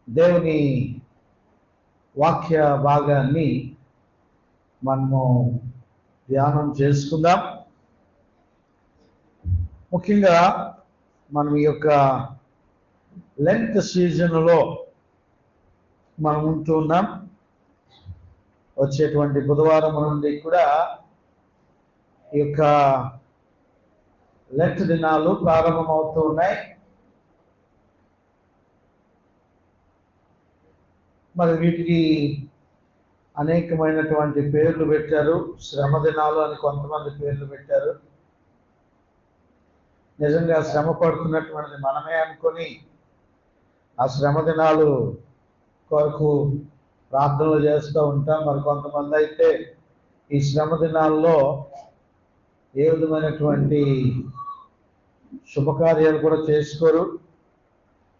దేవుని వాక్య భాగాన్ని మనము ధ్యానం చేసుకుందాం. ముఖ్యంగా మనం ఈ యొక్క లెంత్ సీజన్లో మనం ఉంటున్నాం. వచ్చేటువంటి బుధవారం నుండి కూడా ఈ యొక్క లెంత్ దినాలు ప్రారంభమవుతూ ఉన్నాయి. మరి వీటికి అనేకమైనటువంటి పేర్లు పెట్టారు. శ్రమ దినాలు అని కొంతమంది పేర్లు పెట్టారు. నిజంగా శ్రమ పడుతున్నటువంటిది మనమే అనుకొని ఆ శ్రమ దినాలు కొరకు ప్రార్థనలు చేస్తూ ఉంటాం. మరి కొంతమంది అయితే ఈ శ్రమ దినాల్లో ఏ విధమైనటువంటి శుభకార్యాలు కూడా చేసుకోరు.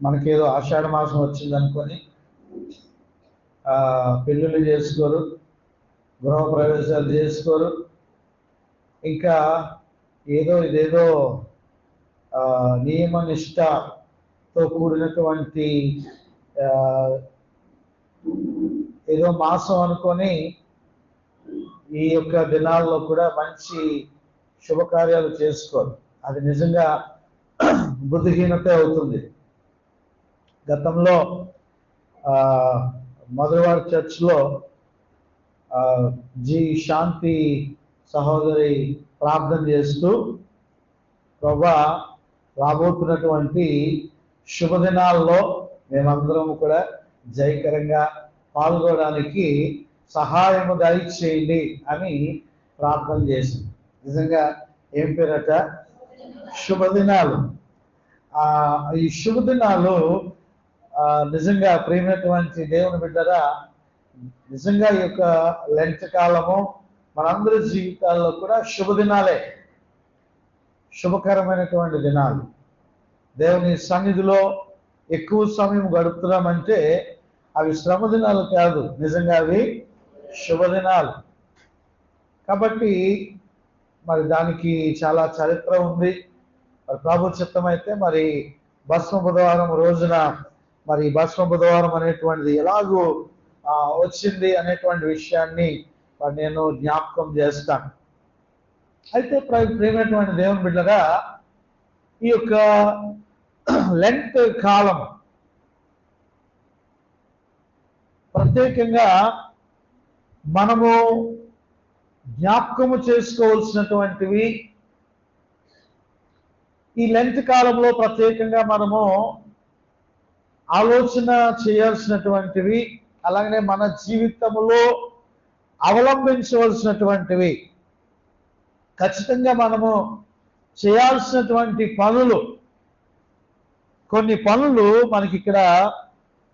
మనకేదో ఆషాఢ మాసం వచ్చింది అనుకొని పెళ్ళిళ్ళు చేసుకోరు, గృహప్రవేశాలు చేసుకోరు. ఇంకా ఇదేదో నియమ నిష్టతో కూడినటువంటి ఏదో మాసం అనుకొని ఈ యొక్క దినాల్లో కూడా మంచి శుభకార్యాలు చేసుకోరు. అది నిజంగా బుద్ధిహీనత అవుతుంది. గతంలో మధురవాడ చర్చ్లో జి శాంతి సహోదరి ప్రార్థన చేస్తూ ప్రభా రాబోతున్నటువంటి శుభదినాల్లో మేమందరం కూడా జయకరంగా పాల్గొనడానికి సహాయము దయచేయండి అని ప్రార్థన చేసింది. నిజంగా ఏం పేరట? శుభదినాలు. ఈ శుభదినాలు నిజంగా ప్రియమైనటువంటి దేవుని బిడ్డరా, నిజంగా ఈ యొక్క లెంట్ కాలము మనందరి జీవితాల్లో కూడా శుభదినాలే, శుభకరమైనటువంటి దినాలు. దేవుని సన్నిధిలో ఎక్కువ సమయం గడుపుతున్నామంటే అవి శ్రమ దినాలు కాదు, నిజంగా అవి శుభదినాలు. కాబట్టి మరి దానికి చాలా చరిత్ర ఉంది. మరి ప్రభు చిత్తం అయితే మరి భస్మ బుధవారం రోజున మరి భస్మ బుధవారం అనేటువంటిది ఎలాగూ వచ్చింది అనేటువంటి విషయాన్ని మరి నేను జ్ఞాపకం చేస్తాను. అయితే ప్రియమైనటువంటి దేవుని బిడ్డగా, ఈ యొక్క లెంట్ కాలం ప్రత్యేకంగా మనము జ్ఞాపకము చేసుకోవాల్సినటువంటివి. ఈ లెంట్ కాలంలో ప్రత్యేకంగా మనము ఆలోచన చేయాల్సినటువంటివి, అలాగనే మన జీవితంలో అవలంబించవలసినటువంటివి, ఖచ్చితంగా మనము చేయాల్సినటువంటి పనులు, కొన్ని పనులు మనకి ఇక్కడ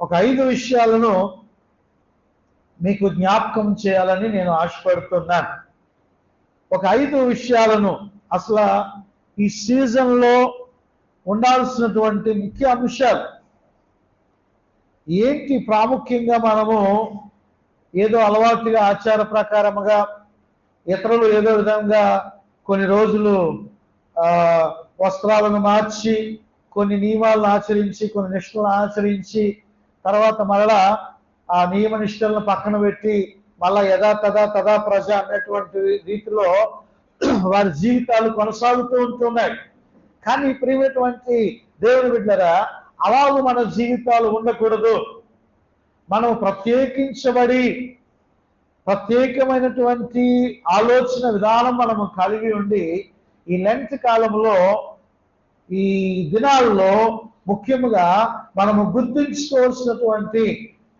ఒక 5 విషయాలను మీకు జ్ఞాపకం చేయాలని నేను ఆశపడుతున్నాను. ఒక 5 విషయాలను, అసలు ఈ సీజన్లో ఉండాల్సినటువంటి ముఖ్య అంశాలు ఏంటి, ప్రాముఖ్యంగా మనము ఏదో అలవాటుగా ఆచార ప్రకారముగా ఇతరులు ఏదో విధంగా కొన్ని రోజులు వస్త్రాలను మార్చి, కొన్ని నియమాలను ఆచరించి, కొన్ని నిష్టలను ఆచరించి, తర్వాత మరలా ఆ నియమ నిష్టలను పక్కన పెట్టి మళ్ళా తదా ప్రజ అన్నటువంటి రీతిలో వారి జీవితాలు కొనసాగుతూ ఉంటున్నాయి. కానీ ప్రియమైనటువంటి దేవుని బిడ్డరా, అలాగూ మన జీవితాలు ఉండకూడదు. మనం ప్రత్యేకించబడి ప్రత్యేకమైనటువంటి ఆలోచన విధానం మనము కలిగి ఉండి ఈ లెంట్ కాలంలో, ఈ దినాల్లో ముఖ్యంగా మనము గుర్తుంచుకోవాల్సినటువంటి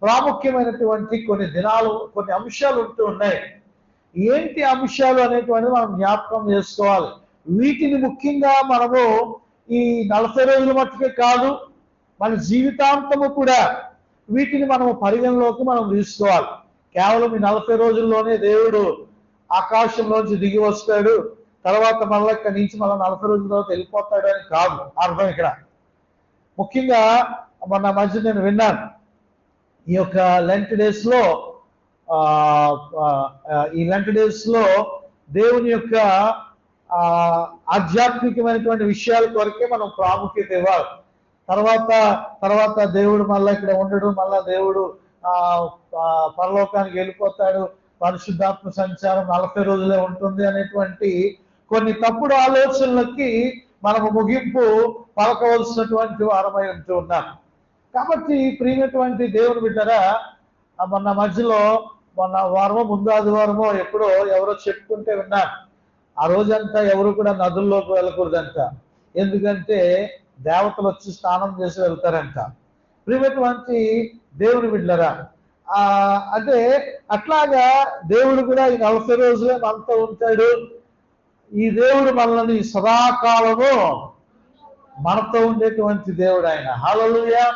ప్రాముఖ్యమైనటువంటి కొన్ని దినాలు, కొన్ని అంశాలు ఉంటూ ఉన్నాయి. ఏంటి అంశాలు అనేటువంటిది మనం జ్ఞాపకం చేసుకోవాలి. వీటిని ముఖ్యంగా మనము ఈ 40 రోజుల మట్టుకే కాదు, మన జీవితాంతము కూడా వీటిని మనము పరిగణలోకి మనం తీసుకోవాలి. కేవలం ఈ 40 రోజుల్లోనే దేవుడు ఆకాశంలోంచి దిగి వస్తాడు, తర్వాత మళ్ళీ ఇక్కడి నుంచి మళ్ళీ 40 రోజుల తర్వాత వెళ్ళిపోతాడు అని కాదు అర్థం. ఇక్కడ ముఖ్యంగా మొన్న మధ్య నేను విన్నాను, ఈ యొక్క లెంట్ డేస్లో దేవుని యొక్క ఆధ్యాత్మికమైనటువంటి విషయాల కొరకే మనం ప్రాముఖ్యత ఇవ్వాలి. తర్వాత తర్వాత దేవుడు మళ్ళీ ఇక్కడ ఉండడు, మళ్ళా దేవుడు పరలోకానికి వెళ్ళిపోతాడు, పరిశుద్ధాత్మ సంచారం 40 రోజులే ఉంటుంది అనేటువంటి కొన్ని తప్పుడు ఆలోచనలకి మనము ముగింపు పలకవలసినటువంటి వారమై ఉంటూ ఉన్నాం. కాబట్టి ప్రియమైనటువంటి దేవుని బిడ్డరా, మొన్న మధ్యలో మొన్న వారమో ముందు ఆదివారమో ఎప్పుడో ఎవరో చెప్పుకుంటే విన్నాను, ఆ రోజంతా ఎవరు కూడా నదుల్లోకి వెళ్ళకూడదంట, ఎందుకంటే దేవతలు వచ్చి స్నానం చేసి వెళ్తారంట. ప్రియమైనటువంటి దేవుని బిడ్డరా, అంటే అట్లాగా దేవుడు కూడా ఈ 40 రోజులే మనతో ఉంటాడు. ఈ దేవుడు మనల్ని సదాకాలము మనతో ఉండేటువంటి దేవుడు ఆయన. హల్లెలూయా.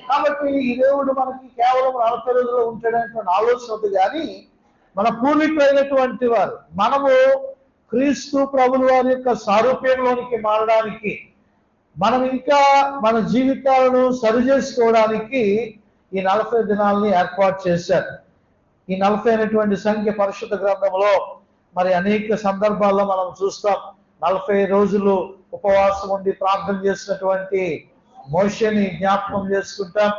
కాబట్టి ఈ దేవుడు మనకి కేవలం 40 రోజులు ఉంటాడనేటువంటి ఆలోచన ఉంది. కానీ మన పూర్వీకులైనటువంటి వారు మనము క్రీస్తు ప్రభుల వారి యొక్క సారూప్యంలోనికి మారడానికి, మనం ఇంకా మన జీవితాలను సరి చేసుకోవడానికి ఈ 40 దినాలని ఏర్పాటు చేశారు. ఈ 40 అనేటువంటి సంఖ్య పరిశుద్ధ గ్రంథంలో మరి అనేక సందర్భాల్లో మనం చూస్తాం. 40 రోజులు ఉపవాసం ఉండి ప్రార్థన చేసినటువంటి మోషేని జ్ఞాపకం చేసుకుంటాం,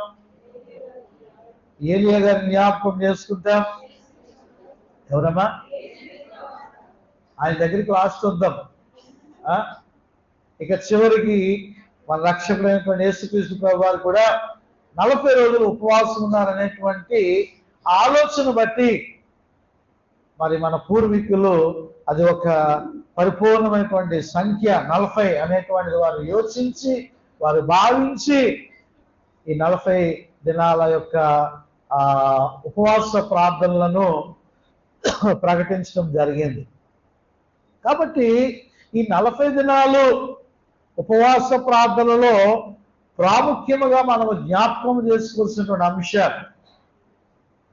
ఏలియా గారిని జ్ఞాపకం చేసుకుంటాం. ఎవరమ్మా? ఆయన దగ్గరికి లాస్ట్ వద్దాం. ఇక చివరికి మన రక్షకుడైనటువంటి యేసుక్రీస్తు ప్రభు వారు కూడా 40 రోజులు ఉపవాసం ఉన్నారనేటువంటి ఆలోచన బట్టి మరి మన పూర్వీకులు అది ఒక పరిపూర్ణమైనటువంటి సంఖ్య 40 అనేటువంటిది వారు యోచించి, వారు భావించి ఈ 40 దినాల యొక్క ఉపవాస ప్రార్థనలను ప్రకటించడం జరిగింది. కాబట్టి ఈ 40 దినాలు ఉపవాస ప్రార్థనలో ప్రాముఖ్యముగా మనము జ్ఞాపకం చేసుకోవాల్సినటువంటి అంశాలు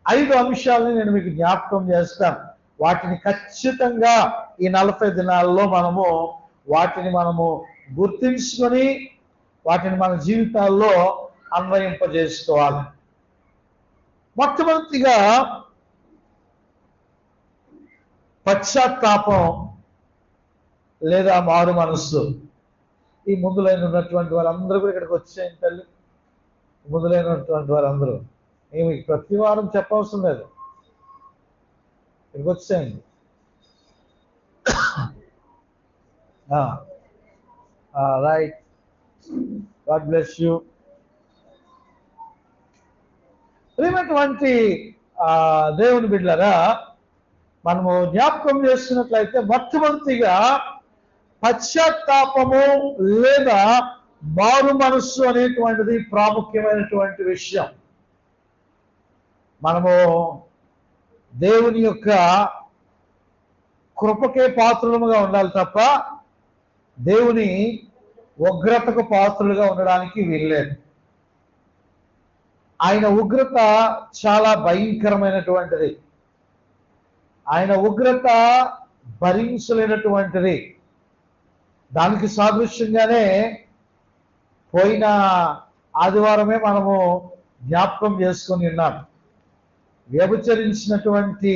5 అంశాలని నేను మీకు జ్ఞాపకం చేస్తాను. వాటిని ఖచ్చితంగా ఈ 40 దినాల్లో వాటిని మనము గుర్తించుకొని వాటిని మన జీవితాల్లో అన్వయింపజేసుకోవాలి. మొట్టమొదటిగా పశ్చాత్తాపం లేదా మారు మనస్సు. ఈ ముందులైన ఉన్నటువంటి వారందరూ కూడా ఇక్కడికి వచ్చేయండి తల్లి. ముందులైనటువంటి వారందరూ మీకు ప్రతి వారం చెప్పవలసిన లేదు, ఇక్కడికి వచ్చేయండి. Right, God bless you. ప్రియమైనటువంటి దేవుని బిడ్డలారా, మనము జ్ఞాపకం చేస్తున్నట్లయితే మొట్టమొదటిగా పశ్చాత్తాపము లేదా మారు మనస్సు అనేటువంటిది ప్రాముఖ్యమైనటువంటి విషయం. మనము దేవుని యొక్క కృపకే పాత్రులుగా ఉండాలి తప్ప దేవుని ఉగ్రతకు పాత్రులుగా ఉండడానికి వీల్లేదు. ఆయన ఉగ్రత చాలా భయంకరమైనటువంటిది. ఆయన ఉగ్రత భరించలేనటువంటిది. దానికి సాదృశ్యంగానే పోయిన ఆదివారమే మనము జ్ఞాపకం చేసుకొని ఉన్నాం. వ్యభిచరించినటువంటి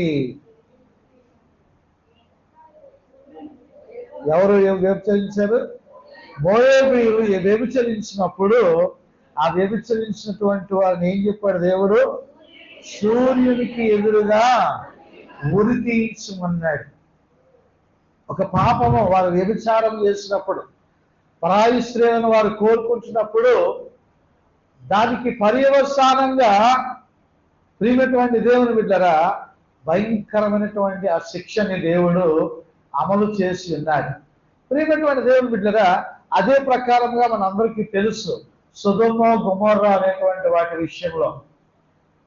ఎవరు వ్యభిచరించారు? మోయాబీయులు వ్యభిచరించినప్పుడు ఆ వ్యభిచరించినటువంటి వారిని ఏం చెప్పాడు దేవుడు? సూర్యునికి ఎదురుగా ఉరి తీయించమన్నాడు. ఒక పాపము వారు వ్యభిచారం చేసినప్పుడు, పరాయి స్త్రీలను వారు కోరుకుంటున్నప్పుడు దానికి పర్యవసానంగా ప్రియమైనటువంటి దేవుని బిడ్డరా భయంకరమైనటువంటి ఆ శిక్షని దేవుడు అమలు చేసి ఉన్నాడు. ప్రియమైనటువంటి దేవుని బిడ్డరా, అదే ప్రకారంగా మనందరికీ తెలుసు సొదొమ గొమొర్రా అనేటువంటి వాటి విషయంలో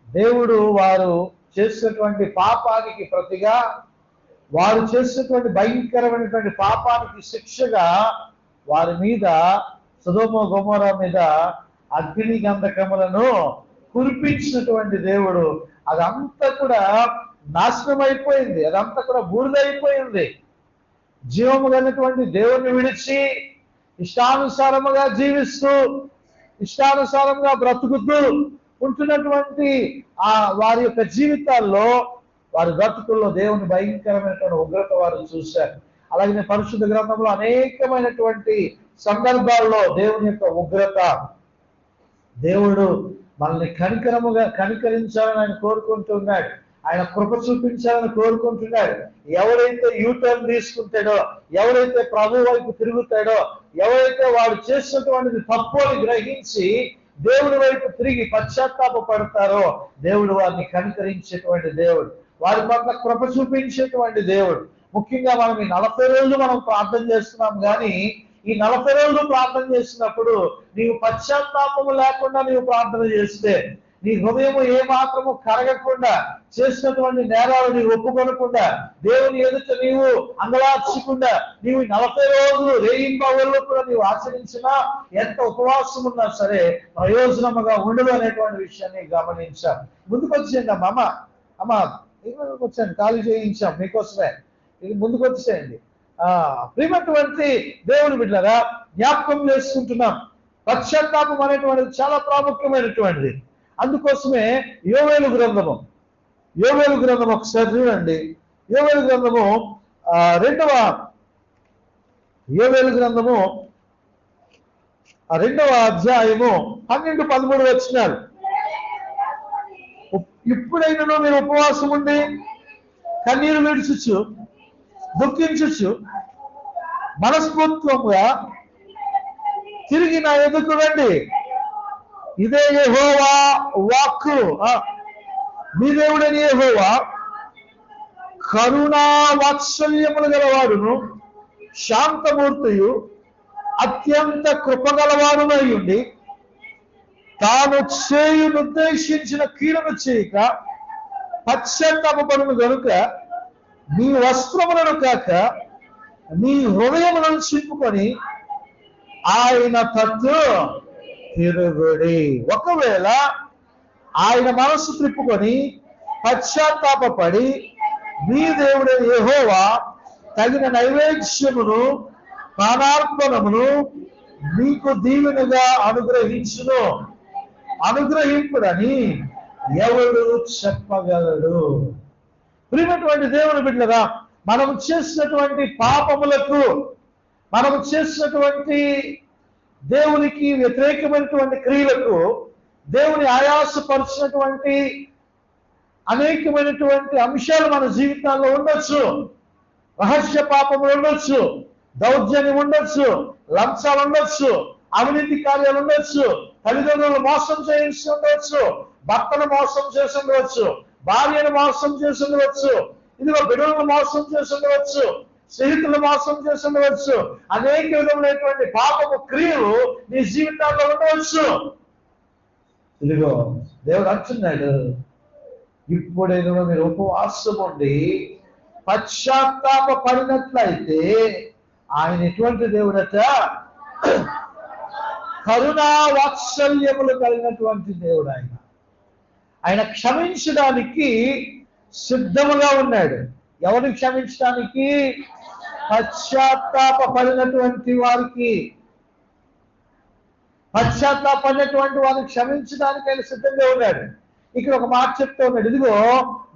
దేవుడు వారు చేసినటువంటి పాపానికి ప్రతిగా, వారు చేసినటువంటి భయంకరమైనటువంటి పాపానికి శిక్షగా వారి మీద, సొదొమ గొమొర్రా మీద అగ్ని గంధకములను కురిపించినటువంటి దేవుడు. అదంతా కూడా నాశనం అయిపోయింది, అదంతా కూడా బూడిదైపోయింది. జీవము కలిగినటువంటి దేవుణ్ణి విడిచి ఇష్టానుసారముగా జీవిస్తూ ఇష్టానుసారంగా బ్రతుకుతూ ఉంటున్నటువంటి వారి యొక్క జీవితాల్లో, వారి బ్రతుకుల్లో దేవుని భయంకరమైనటువంటి ఉగ్రత వారు చూశారు. అలాగే పరిశుద్ధ గ్రంథంలో అనేకమైనటువంటి సందర్భాల్లో దేవుని యొక్క ఉగ్రత దేవుడు మనల్ని కనికరించాలని ఆయన కోరుకుంటున్నాడు. ఆయన కృప చూపించాలని కోరుకుంటున్నాడు. ఎవరైతే యూటర్న్ తీసుకుంటాడో, ఎవరైతే ప్రభు వైపు తిరుగుతాడో, ఎవరైతే వాడు చేసినటువంటిది తప్పు అని గ్రహించి దేవుడి వైపు తిరిగి పశ్చాత్తాపడతారో, దేవుడు వారిని కనికరించేటువంటి దేవుడు, వారి పట్ల కృప చూపించేటువంటి దేవుడు. ముఖ్యంగా మనం ఈ 40 రోజులు మనం ప్రార్థన చేస్తున్నాం, కానీ ఈ 40 రోజులు ప్రార్థన చేసినప్పుడు నీవు పశ్చాత్తాపము లేకుండా నీవు ప్రార్థన చేస్తే, నీ హృదయం ఏమాత్రము కరగకుండా, చేసినటువంటి నేరాలు నీవు ఒప్పుకొనకుండా, దేవుని ఎదుట నీవు అంగలార్చకుండా, నీవు 40 రోజులు రేయింబవళ్ళు కూడా నీవు ఆచరించినా, ఎంత ఉపవాసం ఉన్నా సరే ప్రయోజనముగా ఉండదు అనేటువంటి విషయాన్ని గమనించాం. ముందుకు వచ్చేయండి అమ్మ వచ్చాను, ఖాళీ చేయించాం మీకోసమే, ఇది ముందుకు వచ్చేయండి. ప్రియమైనటువంటి దేవుని బిడ్డలారా, జ్ఞాపకం చేసుకుంటున్నాం, పశ్చాత్తాపం అనేటువంటిది చాలా ప్రాముఖ్యమైనటువంటిది. అందుకోసమే యోవేలు గ్రంథము ఒకసారి చూడండి. యోవేలు గ్రంథము 2వ అధ్యాయము 12-13 వచనాలు. ఇప్పుడైనా మీరు ఉపవాసం ఉండి కన్నీరు విడుచుచు దుఃఖించుచు మనస్ఫూర్తిగా తిరిగి నా ఎదుకు రండి. ఇదే యెహోవా వాక్కు. మీ దేవుడని యెహోవా కరుణా వాత్సల్యములు గలవాడును, శాంతమూర్తియు, అత్యంత కృపగలవాడునై ఉండి, తాను చేయు నిర్దేశించిన కీడును చేయక పశ్చాత్తాపపడును గనుక నీ వస్త్రములను కాక నీ హృదయములను చింపుకొని ఆయన తట్టు తిరుగుడి. ఒకవేళ ఆయన మనస్సు త్రిప్పుకొని పశ్చాత్తాపడి మీ దేవుడైన యెహోవా తగిన నైవేద్యమును ప్రాణార్పణమును మీకు దీవెనగా అనుగ్రహింపుడని ఎవడు చెప్పగలడు? ప్రియమైనటువంటి దేవుని బిడ్డలారా, మనం చేసినటువంటి పాపములకు, మనం చేసినటువంటి దేవునికి వ్యతిరేకమైనటువంటి క్రియలకు, దేవుని ఆయాసపరిచినటువంటి అనేకమైనటువంటి అంశాలు మన జీవితాల్లో ఉండొచ్చు. రహస్య పాపములు ఉండొచ్చు, దౌర్జన్యం ఉండొచ్చు, లంచాలు ఉండొచ్చు, అవినీతి కార్యాలు ఉండొచ్చు, తల్లిదండ్రులు మోసం చేసి ఉండవచ్చు, భర్తను మోసం చేసి ఉండవచ్చు, భార్యను మోసం చేసి ఉండవచ్చు, ఇదిగో బిడ్డలను మోసం చేసి ఉండవచ్చు, స్నేహితులు మోసం చేసి ఉండవచ్చు. అనేక విధములైనటువంటి పాపము క్రియలు నీ జీవితాల్లో ఉండవచ్చు. ఇదిగో దేవుడు అంటున్నాడు, ఇప్పుడైనా మీరు ఉపవాసం ఉండి పశ్చాత్తాప పడినట్లయితే ఆయన ఎటువంటి దేవుడట? కరుణా వాత్సల్యములు కలిగినటువంటి దేవుడు. ఆయన క్షమించడానికి సిద్ధముగా ఉన్నాడు. ఎవరిని క్షమించడానికి? పశ్చాత్తాప పడినటువంటి వారికి, పశ్చాత్తాపడినటువంటి వారిని క్షమించడానికి ఆయన సిద్ధంగా ఉన్నాడు. ఇక్కడ ఒక మాట చెప్తూ ఉన్నాడు, ఇదిగో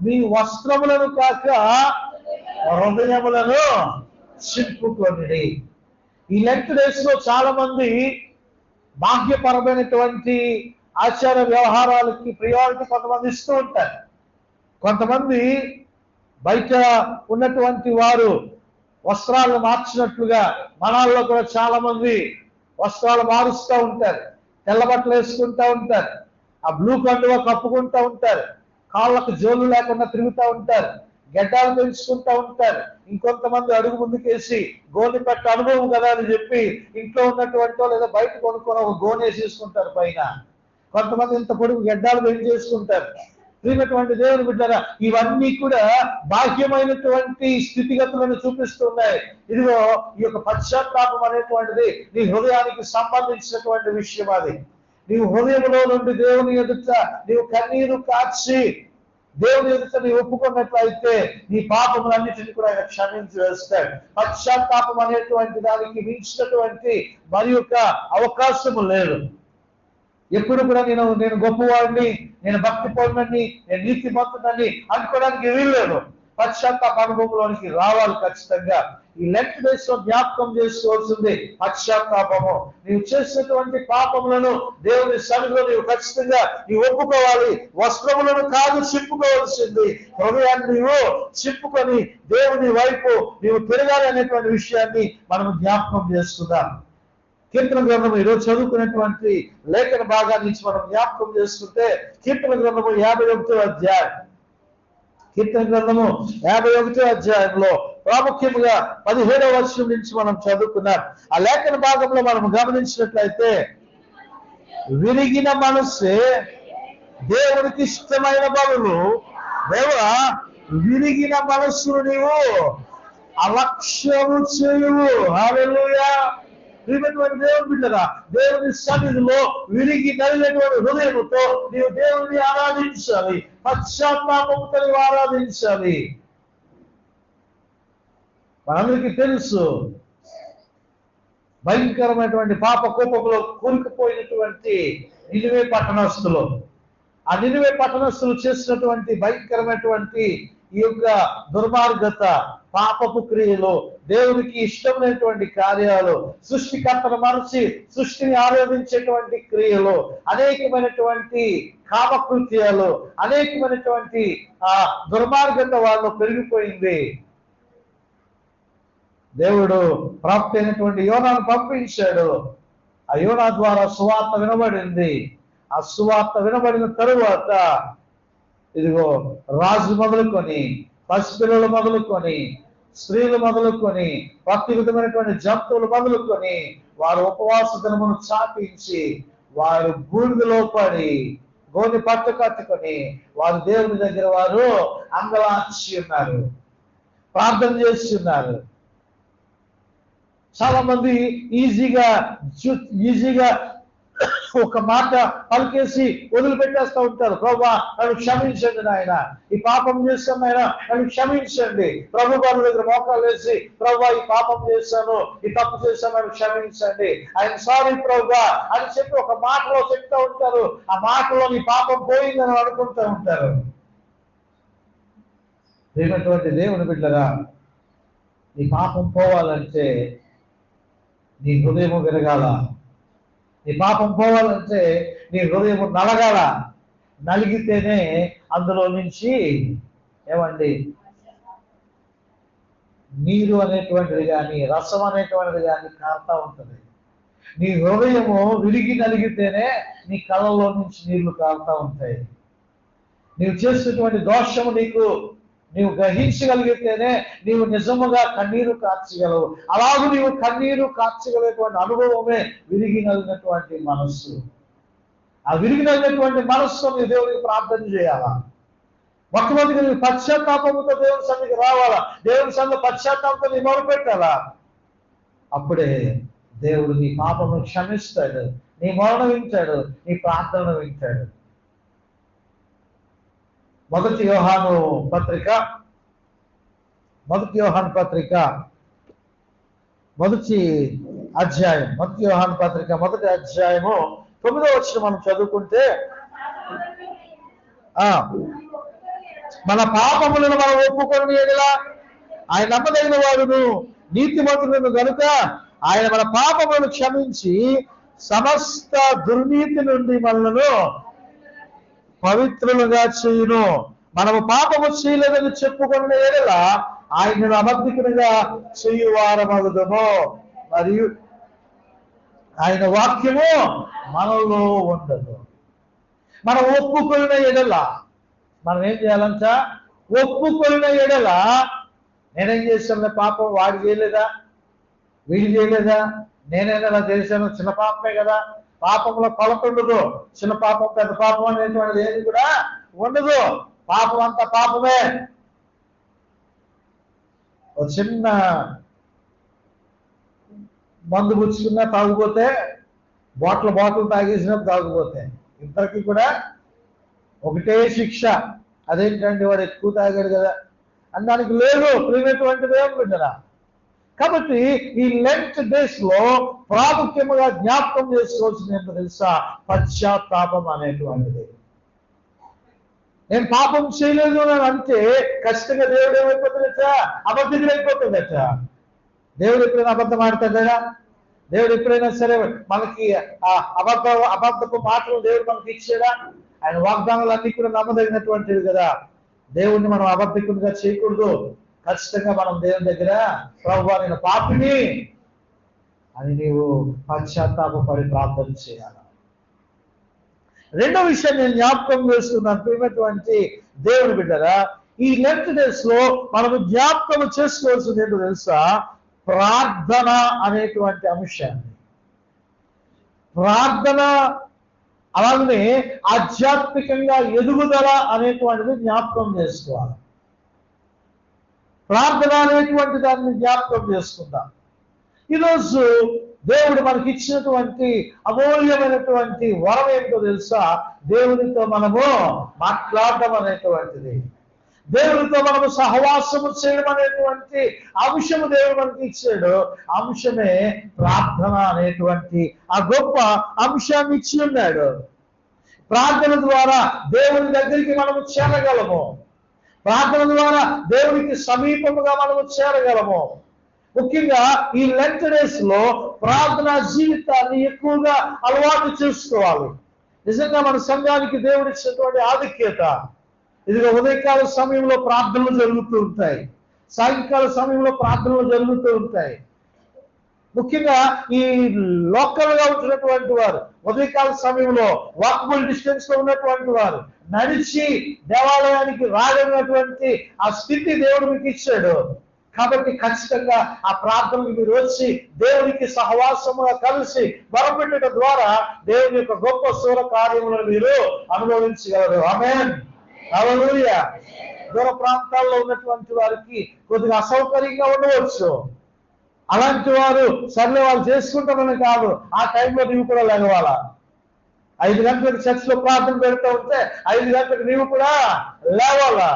మీ వస్త్రములను కాక హృదయములను చింపుకొనిడి. ఈ లెంట్ డేస్ లో చాలా మంది బాహ్యపరమైనటువంటి ఆచార వ్యవహారాలకి ప్రయారిటీ కొంతమంది ఇస్తూ ఉంటారు. కొంతమంది బయట ఉన్నటువంటి వారు వస్త్రాలను మార్చినట్లుగా మనాల్లో కూడా చాలా మంది వస్త్రాలు మారుస్తూ ఉంటారు. తెల్ల బట్టలు వేసుకుంటూ ఉంటారు, ఆ బ్లూ కండువా కప్పుకుంటూ ఉంటారు, కాళ్ళకు జోలు లేకుండా తిరుగుతూ ఉంటారు, గడ్డాలు పెంచుకుంటూ ఉంటారు. ఇంకొంతమంది అడుగు ముందుకేసి గోని పెట్ట అనుభవం కదా అని చెప్పి ఇంట్లో ఉన్నటువంటి లేదా బయట కొనుక్కొని ఒక గోని వేసేసుకుంటారు పైన. కొంతమంది ఇంత పొడుగు గడ్డాలు పెంచేసుకుంటారు. ప్రియమైనటువంటి దేవుని బిడ్డలారా, ఇవన్నీ కూడా బాహ్యమైనటువంటి స్థితిగతులను చూపిస్తున్నాయి. ఇదిగో ఈ యొక్క పశ్చాత్తాపం అనేటువంటిది నీ హృదయానికి సంబంధించినటువంటి విషయం. అది నీవు హృదయంలో నుండి దేవుని ఎదుట నీవు కన్నీరు కార్చి దేవుని ఎదుట నీవు ఒప్పుకున్నట్లయితే నీ పాపములన్నిటిని కూడా ఆయన క్షమించి వేస్తాడు. పశ్చాత్తాపం అనేటువంటి దానికి మించినటువంటి మరి యొక్క అవకాశము లేదు. ఎప్పుడు కూడా నేను గొప్పవాడిని, నేను భక్తి పౌరుణ్ణి, నేను నీతిమంతుడని అనుకోవడానికి వీల్లేదు. పశ్చాత్తాప అనుభవంలోనికి రావాలి ఖచ్చితంగా. ఈ లెంట్ డేస్ లో జ్ఞాపకం చేసుకోవాల్సింది పశ్చాత్తాపము. నీవు చేసినటువంటి పాపములను దేవుని సన్నిధిలో నీవు ఖచ్చితంగా నీవు ఒప్పుకోవాలి. వస్త్రములను కాదు చింపుకోవాల్సింది, హృదయాన్ని నీవు చింపుకొని దేవుని వైపు నీవు తిరగాలి అనేటువంటి విషయాన్ని మనం జ్ఞాపకం చేసుకుందాం. కీర్తన గ్రంథము ఈరోజు చదువుకున్నటువంటి లేఖన భాగాన్ని నుంచి మనం జ్ఞాపకం చేసుకుంటే కీర్తన గ్రంథము 51వ అధ్యాయం, కీర్తన గ్రంథము 51వ అధ్యాయంలో ప్రాముఖ్యంగా 17వ వచనం నుంచి మనం చదువుకున్నాం. ఆ లేఖన భాగంలో మనం గమనించినట్లయితే, విరిగిన మనస్సే దేవునికి ఇష్టమైన బలులు. దేవా, విరిగిన మనస్సును నీవు అలక్ష్యము చేయువు. హల్లెలూయా. ప్రియమైనటువంటి దేవుని బిడ్డరా, దేవుని సన్నిధిలో విరిగి నలిగినటువంటి హృదయంతో నీవు దేవుని ఆరాధించాలి, పశ్చాత్తాపంతో నీవు ఆరాధించాలి. మనందరికీ తెలుసు, భయంకరమైనటువంటి పాప కోపంలో కూరుకుపోయినటువంటి నినివే పట్టణస్తులు, ఆ నినివే పట్టణస్తులు చేసినటువంటి భయంకరమైనటువంటి ఈ యొక్క దుర్మార్గత, పాపపు క్రియలు, దేవునికి ఇష్టమైనటువంటి కార్యాలు, సృష్టికర్తను మరచి సృష్టిని ఆరాధించేటువంటి క్రియలు, అనేకమైనటువంటి కామకృత్యాలు, అనేకమైనటువంటి ఆ దుర్మార్గత వాళ్ళు పెరిగిపోయింది. దేవుడు ప్రాప్తి అయినటువంటి యోనాను పంపించాడు. ఆ యోనా ద్వారా సువార్త వినబడింది. ఆ సువార్త వినబడిన తరువాత ఇదిగో రాజు మొదలుకొని, పసిపిల్లలు మొదలుకొని, స్త్రీలు మొదలుకొని, ప్రతి విధమైనటువంటి జంతువులు మొదలుకొని వారు ఉపవాస దినమును చాపించి వారు బూడిదలో పడి గోని పట్టు కట్టుకొని వారు దేవుని దగ్గర వారు అంగలార్చి ఉన్నారు, ప్రార్థన చేస్తున్నారు. చాలా మంది ఈజీగా ఒక మాట పలికేసి వదిలిపెట్టేస్తూ ఉంటారు. ప్రభువా, నన్ను క్షమించండి నాయన, ఈ పాపం చేస్తాను నాయన, నన్ను క్షమించండి. ప్రభు గారి దగ్గర మోకాలు వేసి, ప్రభువా, ఈ పాపం చేశాను, ఈ తప్పు చేశాను, నన్ను క్షమించండి, ఐఎమ్ సారీ ప్రభువా అని చెప్పి ఒక మాటలో చెప్తూ ఉంటారు. ఆ మాటలో నీ పాపం పోయిందని అనుకుంటూ ఉంటారు. ప్రియమైనటువంటి దేవుని బిడ్డరా, నీ పాపం పోవాలంటే నీ హృదయము విరగాల. నీ పాపం పోవాలంటే నీ హృదయము నలగాల. నలిగితేనే అందులో నుంచి ఏమండి నీరు అనేటువంటిది కానీ రసం అనేటువంటిది కానీ కారుతా ఉంటుంది. నీ హృదయము విరిగి నలిగితేనే నీ కళ్ళలో నుంచి నీళ్లు కారుతా ఉంటాయి. నీవు చేసినటువంటి దోషము నీవు గ్రహించగలిగితేనే నీవు నిజముగా కన్నీరు కార్చగలవు. అలాగే నీవు కన్నీరు కార్చగలిగేటువంటి అనుభవమే విరిగి నలిగినటువంటి మనస్సు. ఆ విరిగి నలిగినటువంటి మనస్సు నీ దేవుడికి ప్రార్థన చేయాలా. మొట్టమొదటిగా నీ పశ్చాత్తాపంతో దేవుని సన్నిధికి రావాలా. దేవుని సన్నిధిలో పశ్చాత్తాపంతో నీ మొదలుపెట్టాలా. అప్పుడే దేవుడు నీ పాపము క్షమిస్తాడు, నీ మరణ వింటాడు, నీ ప్రార్థన వింటాడు. మొదటి యోహాను పత్రిక మొదటి యోహాను పత్రిక మొదటి అధ్యాయము 9వ వచనం మనం చదువుకుంటే, మన పాపములను మనం ఒప్పుకొని ఎడలా ఆయన నమ్మదగిన వాడును నీతిమంతులను గనుక ఆయన మన పాపములను క్షమించి సమస్త దుర్నీతి నుండి మనలను పవిత్రులుగా చేయును. మనము పాపము చేయలేదని చెప్పుకున్న ఎడల ఆయనను అబద్ధికునిగా చేయువారమగుదుము, మరియు ఆయన వాక్యము మనలో ఉండదు. మనం ఒప్పుకున్న ఎడల మనం ఏం చేయాలంట? ఒప్పుకున్న ఎడల నేనేం చేశాను? పాపం వాడు చేయలేదా, వీడు చేయలేదా, నేనేనా చేశాను? చిన్న పాపమే కదా. పాపంలో కొలత ఉండదు. చిన్న పాపం పెద్ద పాపం అనేటువంటిది ఏది కూడా ఉండదు. పాపం అంతా పాపమే. ఒక చిన్న మందు పుచ్చుకున్నా తాగిపోతే, బాటిల్ తాగేసినప్పుడు తాగిపోతే, ఇద్దరికి కూడా ఒకటే శిక్ష. అదేంటంటే వాడు ఎక్కువ తాగాడు కదా అని దానికి లేదు. ప్రియమైనటువంటిది ఏం బిడ్డరా. కాబట్టి ఈ లెంట్ డేస్ లో ప్రాముఖ్యముగా జ్ఞాపకం చేసుకోవాల్సింది ఏంటో తెలుసా? పశ్చాత్తాపం అనేటువంటిది. నేను పాపం చేయలేదు అని అంటే ఖచ్చితంగా దేవుడు ఏమైపోతుందట? అబద్ధికుడు అయిపోతుందట. దేవుడు ఎప్పుడైనా అబద్ధం ఆడతాడా? దేవుడు ఎప్పుడైనా సరే మనకి ఆ అబద్ధపు మాటలు దేవుడు మనకి ఇచ్చాడా? ఆయన వాగ్దానాలన్నీ కూడా నమ్మదగినటువంటివి కదా. దేవుణ్ణి మనం అబద్ధికునిగా చేయకూడదు. ఖచ్చితంగా మనం దేవుని దగ్గర ప్రభువా నేను పాపిని అని నీవు పశ్చాత్తాపడి ప్రార్థన చేయాలి. రెండో విషయం నేను జ్ఞాపకం చేస్తున్నాను, ప్రియమైనటువంటి దేవుని బిడ్డరా, ఈ లెంట్ డేస్ లో మనము జ్ఞాపకం చేసుకోవాల్సింది ఏంటో తెలుసా? ప్రార్థన అనేటువంటి అంశాన్ని. ప్రార్థన అలాగే ఆధ్యాత్మికంగా ఎదుగుదల అనేటువంటిది జ్ఞాపకం చేసుకోవాలి. ప్రార్థన అనేటువంటి దాన్ని జ్ఞాపకం చేసుకుందాం. ఈరోజు దేవుడు మనకి ఇచ్చినటువంటి అమూల్యమైనటువంటి వరం ఏంటో తెలుసా? దేవునితో మనము మాట్లాడడం అనేటువంటిది, దేవునితో మనము సహవాసము చేయడం అనేటువంటి అంశము దేవుడు మనకి ఇచ్చాడు. అంశమే ప్రార్థన అనేటువంటి ఆ గొప్ప అంశాన్ని ఇచ్చి ఉన్నాడు. ప్రార్థన ద్వారా దేవుని దగ్గరికి మనము చేరగలము. ప్రార్థన ద్వారా దేవునికి సమీపముగా మనము చేరగలము. ముఖ్యంగా ఈ లెంట్ డేస్ లో ప్రార్థనా జీవితాన్ని ఎక్కువగా అలవాటు చేసుకోవాలి. నిజంగా మన సంఘానికి దేవుడు ఇచ్చినటువంటి ఆధిక్యత ఇదిగో ఉదయకాల సమయంలో ప్రార్థనలు జరుగుతూ ఉంటాయి, సాయంకాల సమయంలో ప్రార్థనలు జరుగుతూ ఉంటాయి. ముఖ్యంగా ఈ లోకల్ గా ఉంటున్నటువంటి వారు ఉదయకాల సమయంలో వాకబుల్ డిస్టెన్స్ లో ఉన్నటువంటి వారు నడిచి దేవాలయానికి రాగలిగినటువంటి ఆ స్థితి దేవుడు మీకు ఇచ్చాడు. కాబట్టి ఖచ్చితంగా ఆ ప్రార్థనకు మీరు వచ్చి దేవునికి సహవాసముగా కలిసి మొరపెట్టడం ద్వారా దేవుని యొక్క గొప్ప శూర కార్యములను మీరు అనుభవించగలరు. ఆమేన్, హల్లెలూయా. దూర ప్రాంతాల్లో ఉన్నటువంటి వారికి కొద్దిగా అసౌకర్యంగా ఉండవచ్చు. అలాంటి వారు సర్లే వాళ్ళు చేసుకుంటామని కాదు, ఆ టైంలో నీవు కూడా లేవాలా. 5 గంటలకు చర్చిలో ప్రార్థన పెడతా ఉంటే 5 గంటలకు నీవు కూడా లేవాలా.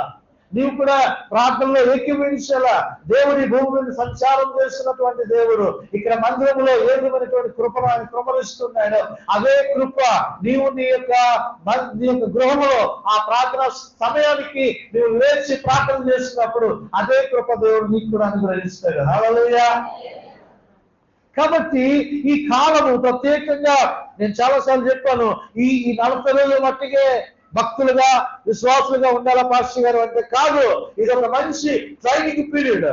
నీవు కూడా ప్రార్థనలో ఏకీభవించాలా. దేవుడి భూమి మీద సంచారం చేస్తున్నటువంటి దేవుడు ఇక్కడ మందిరంలో ఏ విధమైనటువంటి కృపను ఆయన కృపరిస్తున్నాడు, అదే కృప నీవు నీ యొక్క గృహంలో ఆ ప్రార్థన సమయానికి నీవు లేచి ప్రార్థన చేసినప్పుడు అదే కృప దేవుడు నీకు కూడా అనుగ్రహిస్తాడు. హల్లెలూయా. కాబట్టి ఈ కాలము ప్రత్యేకంగా నేను చాలాసార్లు చెప్పాను, ఈ 40 రోజుల మట్టిగే భక్తులుగా విశ్వాసులుగా ఉండాలా పాస్టర్ గారు అంటే కాదు. ఇది ఒక మంచి ట్రైనింగ్ పీరియడ్.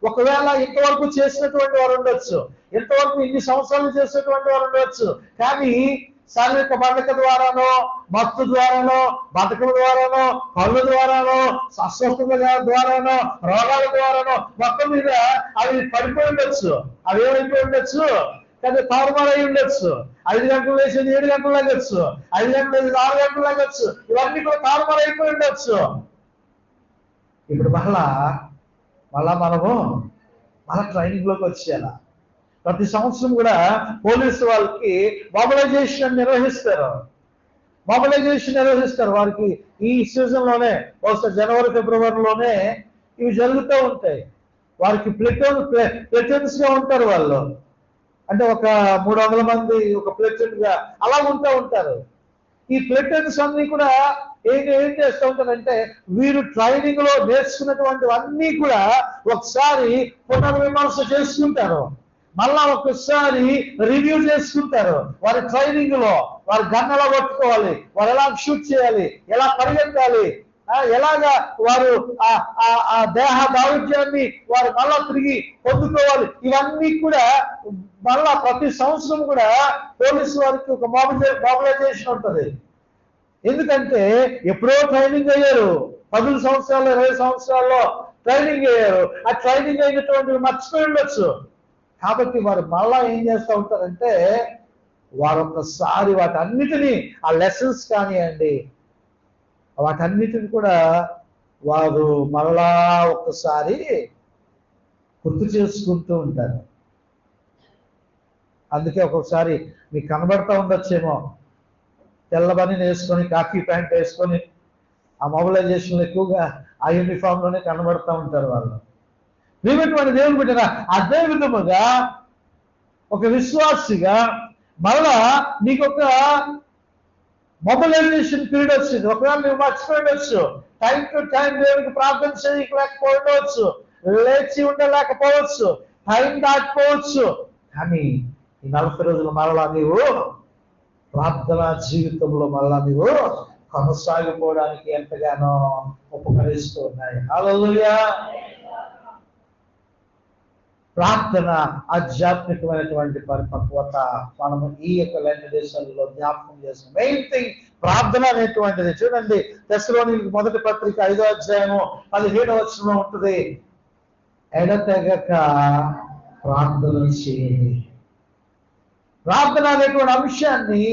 ఒకవేళ ఇంతవరకు చేసినటువంటి వారు ఉండొచ్చు, ఇంతవరకు ఇన్ని సంవత్సరాలు చేసినటువంటి వారు ఉండొచ్చు, కానీ శారీరక బద్ధక ద్వారానో, మత్తు ద్వారానో, బతకం ద్వారానో, పళ్ళ ద్వారానో, అస్వస్థతల ద్వారానో, రోగాల ద్వారానో మొత్తం మీద అవి పడిపోయి ఉండొచ్చు. అవి ఏమైపోయి ఉండొచ్చు? కానీ తారుమారై ఉండొచ్చు. 5 గంటలు వేసేది 7 గంటలు లాగొచ్చు, 5 గంటలు వేసేది 6 గంటలు లాగొచ్చు. ఇవన్నీ కూడా తారుమారైపోయి ఉండొచ్చు. ఇప్పుడు మళ్ళా మనము ట్రైనింగ్ లోకి వచ్చేయాల. ప్రతి సంవత్సరం కూడా పోలీసు వాళ్ళకి మొబిలైజేషన్ నిర్వహిస్తారు. వారికి ఈ సీజన్ లోనే బహుశా జనవరి ఫిబ్రవరిలోనే ఇవి జరుగుతూ ఉంటాయి. వారికి ప్లేటన్స్ గా ఉంటారు వాళ్ళు. అంటే ఒక 300 మంది ఒక ప్లేటన్ గా అలా ఉంటారు. ఈ ప్లేటన్స్ అన్ని కూడా ఏం చేస్తూ ఉంటారంటే వీరు ట్రైనింగ్ లో నేర్చుకున్నటువంటివన్నీ కూడా ఒకసారి పునర్విమర్శ చేసుకుంటారు, మళ్ళా ఒకసారి రివ్యూ చేసుకుంటారు. వారి ట్రైనింగ్ లో వారి గన్ ఎలా పట్టుకోవాలి, వారు ఎలా షూట్ చేయాలి, ఎలా పరిగెత్తాలి, ఎలాగా వారు ఆ దేహ దారుఢ్యాన్ని వారు మళ్ళా తిరిగి పొందుకోవాలి. ఇవన్నీ కూడా మళ్ళా ప్రతి సంవత్సరం కూడా పోలీసు వారికి ఒక మొబిలైజేషన్ ఉంటుంది. ఎందుకంటే ఎప్పుడో ట్రైనింగ్ అయ్యారు, 10 సంవత్సరాలు 20 సంవత్సరాల్లో ట్రైనింగ్ అయ్యారు. ఆ ట్రైనింగ్ అయినటువంటి మర్చిపోయి ఉండొచ్చు. కాబట్టి వారు మళ్ళా ఏం చేస్తూ ఉంటారంటే వారు ఒక్కసారి వాటన్నిటినీ ఆ లెసన్స్ కానివ్వండి వాటన్నిటిని కూడా వారు మరలా ఒక్కసారి గుర్తు చేసుకుంటూ ఉంటారు. అందుకే ఒక్కొక్కసారి మీకు కనబడతా ఉండొచ్చేమో, తెల్ల బనీన్ వేసుకొని కాఫీ ప్యాంట్ వేసుకొని ఆ మొబిలైజేషన్ ఎక్కువగా ఆ యూనిఫామ్ లోనే కనబడతా ఉంటారు వాళ్ళు. ప్రియమైనటువంటి దేవుని బిడ్డరా, అదే విధముగా ఒక విశ్వాసిగా మళ్ళా నీకొక మొబిలైజేషన్ పీరియడ్ వచ్చింది. ఒకవేళ నువ్వు మర్చిపోవచ్చు, టైం టు టైం దేవునికి ప్రార్థన చేయలేకపోవచ్చు, లేచి ఉండలేకపోవచ్చు, టైం దాటిపోవచ్చు, కానీ ఈ 40 రోజులు మరలా నీవు ప్రార్థనా జీవితంలో మరలా నీవు కొనసాగిపోవడానికి ఎంతగానో ఉపకరిస్తూ ఉన్నాయి. హల్లెలూయా. ప్రార్థన ఆధ్యాత్మికమైనటువంటి పరిపక్వత మనము ఈ యొక్క లెంట్ దేశాలలో జ్ఞాపకం చేసిన మెయిన్ థింగ్ ప్రార్థన అనేటువంటిది. చూడండి, తెస్సలోనికీయులకు మొదటి పత్రిక 5వ అధ్యాయము 17వ వచనంలో ఉంటుంది, ఎడతెగక ప్రార్థన చేయండి. ప్రార్థన అనేటువంటి అంశాన్ని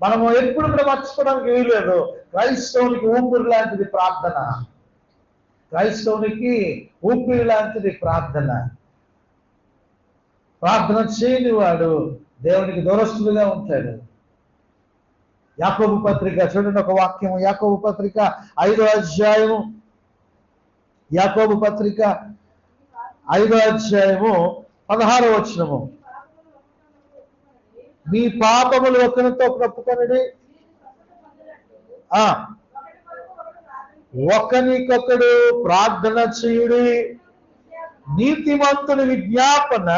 మనము ఎప్పుడు కూడా మర్చిపోవడానికి వీల్లేదు. క్రైస్తవునికి ఊపిరి లాంటిది ప్రార్థన. క్రైస్తవునికి ఊపిరి లాంటిది ప్రార్థన. ప్రార్థన చేయని వాడు దేవునికి దూరస్తులుగా ఉంటాడు. యాకోబు పత్రిక చూడండి, ఒక వాక్యము, యాకోబు పత్రిక 5వ అధ్యాయము, యాకోబు పత్రిక 5వ అధ్యాయము 16వ వచనము, మీ పాపములు ఒకరితో ఒప్పుకొనుడి, ఒకరికొకడు ప్రార్థన చేయుడి, నీతిమంతుని విజ్ఞాపన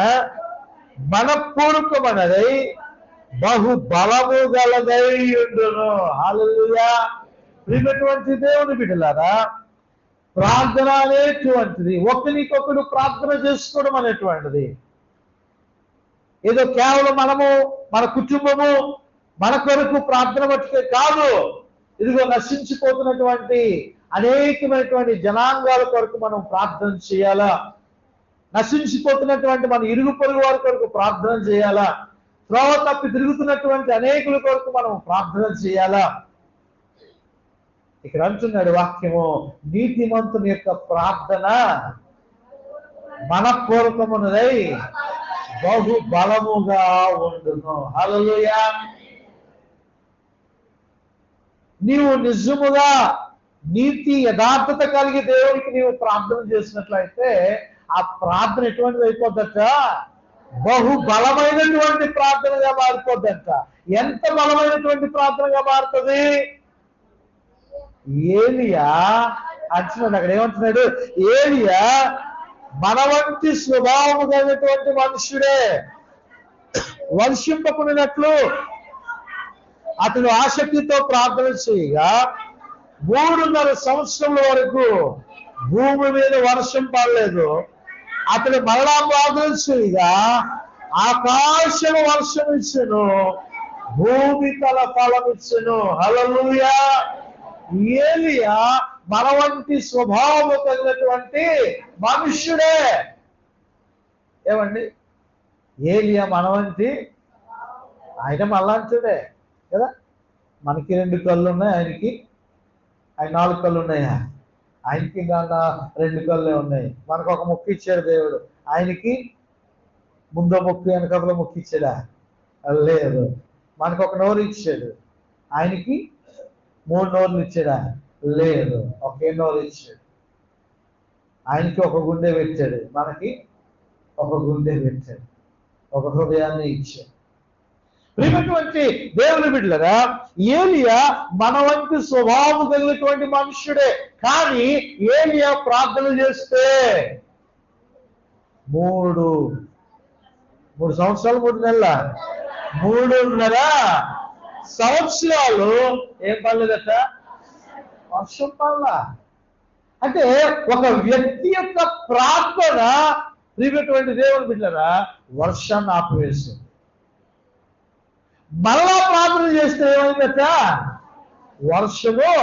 మనపూర్వకమైనదై బహు బలము గలదై ఉండును. హల్లెలూయా. ప్రియమైనటువంటి దేవుని బిడ్డలారా, ప్రార్థన అనేటువంటిది ఒకరికొకడు ప్రార్థన చేసుకోవడం అనేటువంటిది ఏదో కేవలం మనము, మన కుటుంబము, మన కొరకు ప్రార్థన మట్టుకే కాదు. ఇదిగో నశించిపోతున్నటువంటి అనేకమైనటువంటి జనాంగాల కొరకు మనం ప్రార్థన చేయాలా, నశించిపోతున్నటువంటి మన ఇరుగు పొరుగు వారి కొరకు ప్రార్థన చేయాలా, త్రోవ తప్పి తిరుగుతున్నటువంటి అనేకుల కొరకు మనం ప్రార్థన చేయాలా. ఇక్కడ అంటున్నాడు వాక్యము, నీతిమంతుని యొక్క ప్రార్థన మనపూర్వకమునదై బహు బలముగా ఉండును. హల్లెలూయా. నీవు నిజముగా నీతి యథార్థత కలిగి దేవునికి నీవు ప్రార్థన చేసినట్లయితే ఆ ప్రార్థన ఎటువంటిది అయిపోద్దట, బహు బలమైనటువంటి ప్రార్థనగా మారిపోద్దంట. ఎంత బలమైనటువంటి ప్రార్థనగా మారుతుంది? ఏలియా అంటున్నాడు, అక్కడ ఏమంటున్నాడు, ఏలియా మన వంటి స్వభావము కలిగినటువంటి మనుష్యుడే, వర్షింపకున్నట్లు అతడు ఆసక్తితో ప్రార్థన చేయగా 3.5 సంవత్సరముల వరకు భూమి మీద వర్షం పడలేదు. అతడు మరలా ప్రార్థన చేయగా ఆకాశము వర్షం ఇచ్చెను, భూమి తన ఫలం ఇచ్చెను. హల్లెలూయా. ఏలియా మన వంటి స్వభావము కలిగినటువంటి మనుష్యుడే. ఏమండి, ఏలియా మన వంటి, ఆయన మళ్ళాంటుడే కదా. మనకి 2 కళ్ళు ఉన్నాయి, ఆయన 4 కళ్ళు ఉన్నాయా? ఆయనకి 2 కళ్ళే ఉన్నాయి. మనకు ఒక ముక్కు ఇచ్చాడు దేవుడు, ఆయనకి ముందో ముక్కు వెనకలో ముక్కు ఇచ్చాడా? లేదు. మనకు ఒక నోరు ఇచ్చాడు, ఆయనకి 3 నోర్లు ఇచ్చాడా? లేదు, ఒకే నోరు ఇచ్చాడు. ఆయనకి ఒక గుండె పెట్టాడు, మనకి ఒక గుండె పెట్టాడు, ఒక హృదయాన్ని ఇచ్చాడు. ప్రియమైనటువంటి దేవుని బిడ్డలారా, ఏలియా మన వంటి స్వభావం కలిగినటువంటి మనుష్యుడే. కానీ ఏలియా ప్రార్థన చేస్తే 3 సంవత్సరాలు 3 నెలల 3.5 సంవత్సరాలు ఏం పర్లేదట, వర్షం పడలా. అంటే ఒక వ్యక్తి యొక్క ప్రార్థన, ప్రియమైనటువంటి దేవుని బిడ్డలారా, వర్షాన్ని ఆపివేసింది. మళ్ళా ప్రార్థన చేస్తే ఏమైందట, వర్షము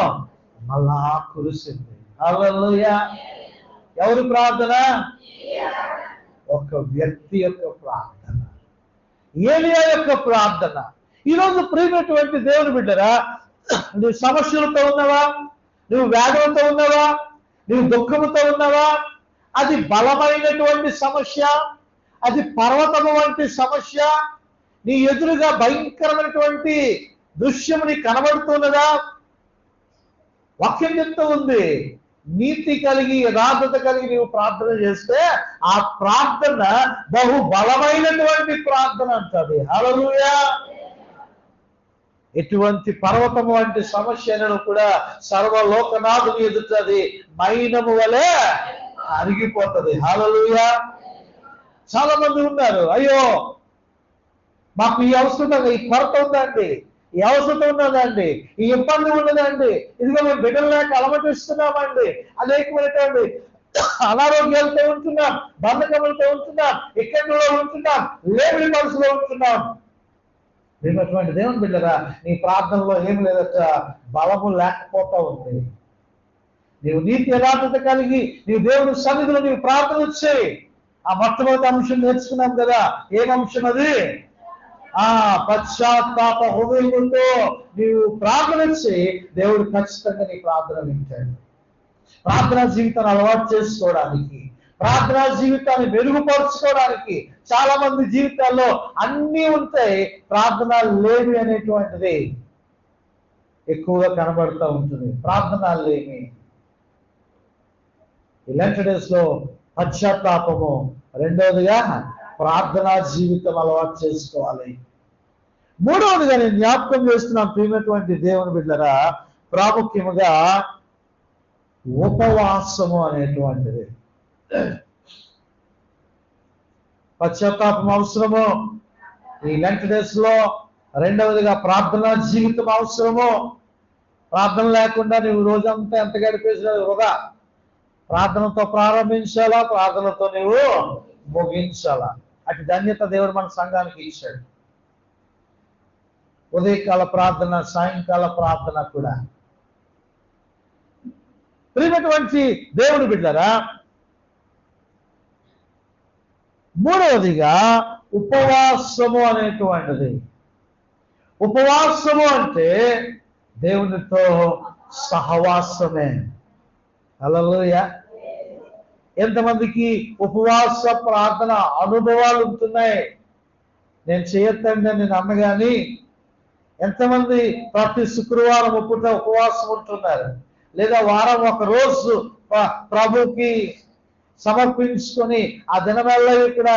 మళ్ళా కురిసింది. హల్లెలూయా. ఎవరి ప్రార్థన? ఒక వ్యక్తి యొక్క ప్రార్థన, ఏలియా యొక్క ప్రార్థన. ఈరోజు ప్రియమైనటువంటి దేవుని బిడ్డరా, నువ్వు సమస్యలతో ఉన్నావా, నువ్వు వేదనతో ఉన్నావా, నువ్వు దుఃఖముతో ఉన్నావా, అది బలమైనటువంటి సమస్య, అది పర్వతము వంటి సమస్య, నీ ఎదురుగా భయంకరమైనటువంటి దృశ్యం నీకు కనబడుతున్నదా? వాక్యం చెప్తూ ఉంది, నీతి కలిగి యథార్థత కలిగి నీవు ప్రార్థన చేస్తే ఆ ప్రార్థన బహు బలమైనటువంటి ప్రార్థన అంటది. హల్లెలూయా. ఎటువంటి పర్వతము వంటి సమస్యలను కూడా సర్వలోకనాథుని ఎదుటది మైనము వలె అరిగిపోతుంది. హల్లెలూయా. చాలా మంది ఉన్నారు, అయ్యో మాకు ఈ అవసరం, ఈ కొరత ఉందండి, ఈ అవసరం ఉన్నదండి, ఈ ఇబ్బంది ఉన్నదండి, ఇదిగో మేము బిడ్డలు లేక అలమటిస్తున్నామండి, అనేకమైనటువంటి అనారోగ్యాలతో ఉంటున్నాం, బంధకములతో ఉంటున్నాం, ఇక్కడిలో ఉంటున్నాం, లేబడి మనసులో ఉంటున్నాం. మేమటువంటి దేవుని బిడ్డరా, నీ ప్రార్థనలో ఏమి లేదట, బలము లేకపోతా ఉంది. నీవు నీతి యథార్థత కలిగి నీవు దేవుని సన్నిధిలో నీవు ప్రార్థన చేయి. ఆ మొట్టమొదటి అంశం నేర్చుకున్నాం కదా, ఏం అంశం అది? పశ్చాత్తాప హృదయంతో నీవు ప్రార్థన చేయి, దేవుడు ఖచ్చితంగా నీ ప్రార్థన వింటాడు. ప్రార్థనా జీవితాన్ని అలవాటు చేసుకోవడానికి, ప్రార్థనా జీవితాన్ని మెరుగుపరుచుకోవడానికి చాలా మంది జీవితాల్లో అన్నీ ఉంటాయి, ప్రార్థన లేమి అనేటువంటిది ఎక్కువగా కనబడుతూ ఉంటుంది. ప్రార్థన లేమి. ఇలాంటి డేస్ లో పశ్చాత్తాపము, రెండవదిగా ప్రార్థనా జీవితం అలవాటు చేసుకోవాలి. మూడవదిగా నేను జ్ఞాపకం చేస్తున్నాను ప్రియమైనటువంటి దేవుని బిడ్డలారా, ప్రాముఖ్యముగా ఉపవాసము అనేటువంటిది. పశ్చాత్తాపం అవసరము ఈ లెంట్ డేస్ లో. రెండవదిగా ప్రార్థనా జీవితం అవసరము. ప్రార్థన లేకుండా నువ్వు రోజంతా ఎంత గడిపేసినా వృధా. ప్రార్థనతో ప్రారంభించాలా, ప్రార్థనతో నువ్వు ముగించాలా. అటు ధన్యత దేవుడు మన సంఘానికి ఇచ్చాడు. ఉదయకాల ప్రార్థన, సాయంకాల ప్రార్థన కూడా. ప్రియమైనటువంటి దేవుని బిడ్డలారా, మూడవదిగా ఉపవాసము అనేటువంటిది. ఉపవాసము అంటే దేవునితో సహవాసమే. హల్లెలూయా. ఎంతమందికి ఉపవాస ప్రార్థన అనుభవాలు ఉంటున్నాయి? నేను చేయొద్దండి నేను అన్నగాని ఎంతమంది ప్రతి శుక్రవారం పూట ఉపవాసం ఉంటున్నారు, లేదా వారం ఒక రోజు ప్రభుకి సమర్పించుకొని ఆ దినమెల్లా ఇక్కడ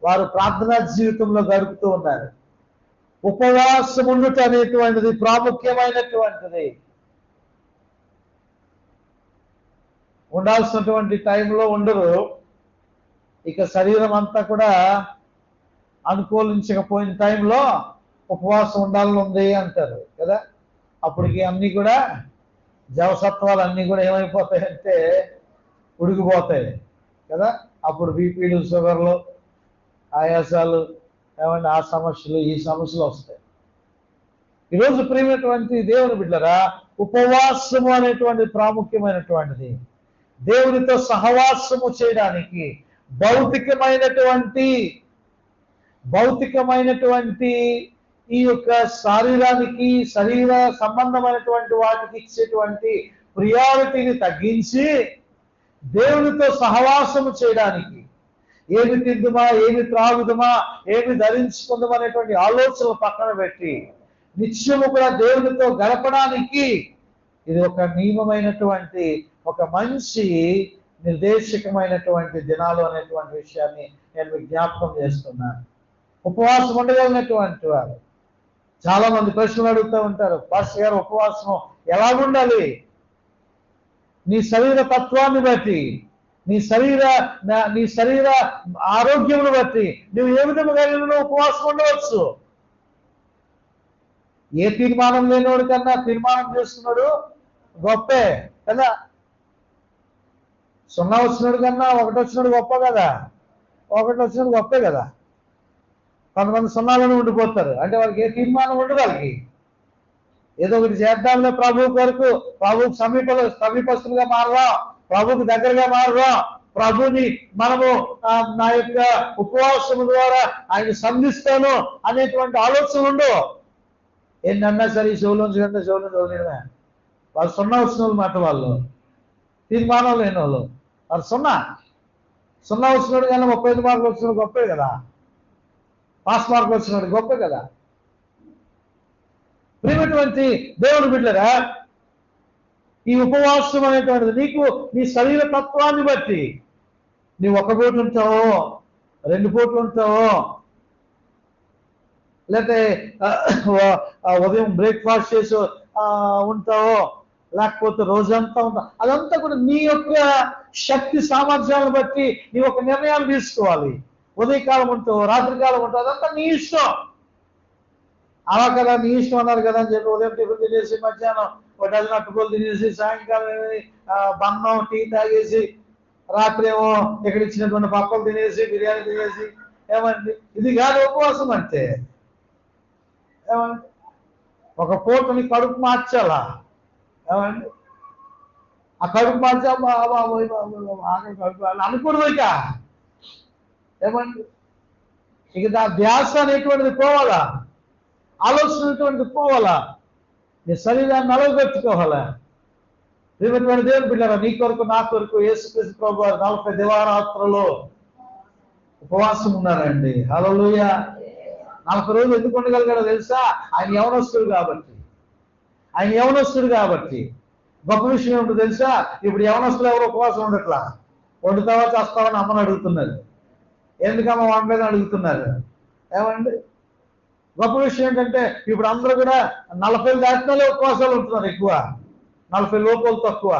వారు ప్రార్థనా జీవితంలో గడుపుతూ ఉన్నారు. ఉపవాసం ఉండుట అనేటువంటిది ప్రాముఖ్యమైనటువంటిది. ఉండాల్సినటువంటి టైంలో ఉండరు, ఇక శరీరం అంతా కూడా అనుకూలించకపోయిన టైంలో ఉపవాసం ఉండాలని ఉంది అంటారు కదా. అప్పటికి అన్నీ కూడా జవసత్వాలు అన్నీ కూడా ఏమైపోతాయంటే ఉడికిపోతాయి కదా. అప్పుడు బీపీలు, షుగర్లు, ఆయాసాలు, ఏమంటే ఆ సమస్యలు, ఈ సమస్యలు వస్తాయి. ఈరోజు ప్రియమైనటువంటి దేవుని బిడ్డలారా, ఉపవాసము అనేటువంటి ప్రాముఖ్యమైనటువంటిది. దేవునితో సహవాసము చేయడానికి భౌతికమైనటువంటి ఈ యొక్క శరీరానికి, శరీర సంబంధమైనటువంటి వాటికి ఇచ్చేటువంటి ప్రియారిటీని తగ్గించి దేవునితో సహవాసము చేయడానికి, ఏమి తిందుమా, ఏమి త్రాగుదమా, ఏమి ధరించుకుందామా అనేటువంటి ఆలోచనలు పక్కన పెట్టి నిత్యము కూడా దేవునితో గడపడానికి ఇది ఒక నియమమైనటువంటి, ఒక మంచి నిర్దేశకమైనటువంటి దినాలు అనేటువంటి విషయాన్ని నేను మీకు జ్ఞాపకం చేస్తున్నాను. ఉపవాసం ఉండగలిగినటువంటి వారు చాలా మంది ప్రశ్నలు అడుగుతూ ఉంటారు, పాస్టర్ గారు ఉపవాసం ఎలాగుండాలి? నీ శరీర తత్వాన్ని బట్టి, నీ శరీర ఆరోగ్యమును బట్టి నువ్వు ఏ విధంగా ఉపవాసం ఉండవచ్చు. ఏ తీర్మానం లేనివాడు కన్నా తీర్మానం చేస్తున్నాడు గొప్పే కదా. 0 వచ్చినాడు కన్నా 1 వచ్చినాడు గొప్ప కదా. 1 వచ్చినాడు గొప్పే కదా. కొంతమంది 0లోనే ఉండిపోతారు, అంటే వాళ్ళకి ఏ తీర్మానం ఉండదు. వాళ్ళకి ఏదో ఒకటి చేద్దాంలే ప్రభు కొరకు, ప్రభుకు సమీపస్తులుగా మారదాం, ప్రభుకు దగ్గరగా మారదాం, ప్రభుని మనము నా యొక్క ఉపవాసము ద్వారా ఆయన సంధిస్తాను అనేటువంటి ఆలోచన ఉండవు. ఏంటన్నా సరే ఈ చెవులోంచి కంటే చదివినమే వాళ్ళు 0 వచ్చిన వాళ్ళు మాట. వాళ్ళు తీర్మానం లేని వాళ్ళు 0 వచ్చినాడు కానీ 35 మార్కులు వచ్చినాడు గొప్పే కదా. పాస్ మార్కులు వచ్చినాడు గొప్పే కదా. ప్రియమైనటువంటి దేవుని బిడ్డలారా, ఈ ఉపవాసం అనేటువంటిది నీకు నీ శరీర తత్వాన్ని బట్టి నీవు 1 పూట ఉంటావో, 2 పూటలు ఉంటావో, లేకపోతే ఉదయం బ్రేక్ఫాస్ట్ చేసి ఉంటావో, లేకపోతే రోజంతా ఉంటావు, అదంతా కూడా నీ యొక్క శక్తి సామర్థ్యాలను బట్టి నీ ఒక నిర్ణయాలు తీసుకోవాలి. ఉదయకాలం ఉంటావు, రాత్రికాలం ఉంటావు, అదంతా నీ ఇష్టం. అలా కదా నీ ఇష్టం అన్నారు కదా అని చెప్పి ఉదయం టిఫిన్ తినేసి, మధ్యాహ్నం ఒక డజన్ అట్టుకోలు తినేసి, సాయంకాలం బన్నం టీ తాగేసి, రాత్రి ఏమో ఇక్కడ ఇచ్చినటువంటి పప్పలు తినేసి, బిర్యానీ తినేసి, ఏమండి ఇది కాదు ఉపవాసం అంటే. ఏమండి ఒక పూటని కడుపు మార్చాలా? ఏమండి ఆ కడుపు మార్చా బాబోయ్ ఆకలి కడుపు అనకూడదు ఇక. ఏమండి ఇక దా ధ్యాస అనేటువంటిది పోవాలా, ఆలోచన అనేటువంటిది పోవాలా, నీ శరీరాన్ని నలగొట్టుకోవాలా. ప్రియమైన దేవుని బిడ్డలారా, నీ కొరకు నా కొరకు యేసుక్రీస్తు ప్రభువు 40 దివారాత్రులు ఉపవాసం ఉన్నారండి. హల్లెలూయా. 40 రోజులు ఎందుకు ఉండగలిగాడో తెలుసా? ఆయన యవనస్తుడు కాబట్టి. ఆయన యవనస్తుడు కాబట్టి. గొప్ప విషయం ఏమిటో తెలుసా? ఇప్పుడు యవనస్తులు ఎవరు ఉపవాసం ఉండట్లా. వండుతావా చేస్తావని అమ్మని అడుగుతున్నారు. ఎందుకమ్మా వండలేదని అడుగుతున్నారు. ఏమండి గొప్ప విషయం ఏంటంటే ఇప్పుడు అందరూ కూడా 40 దాటినాలే ఉపవాసాలు ఉంటున్నారు ఎక్కువ, 40 లోపలు తక్కువ.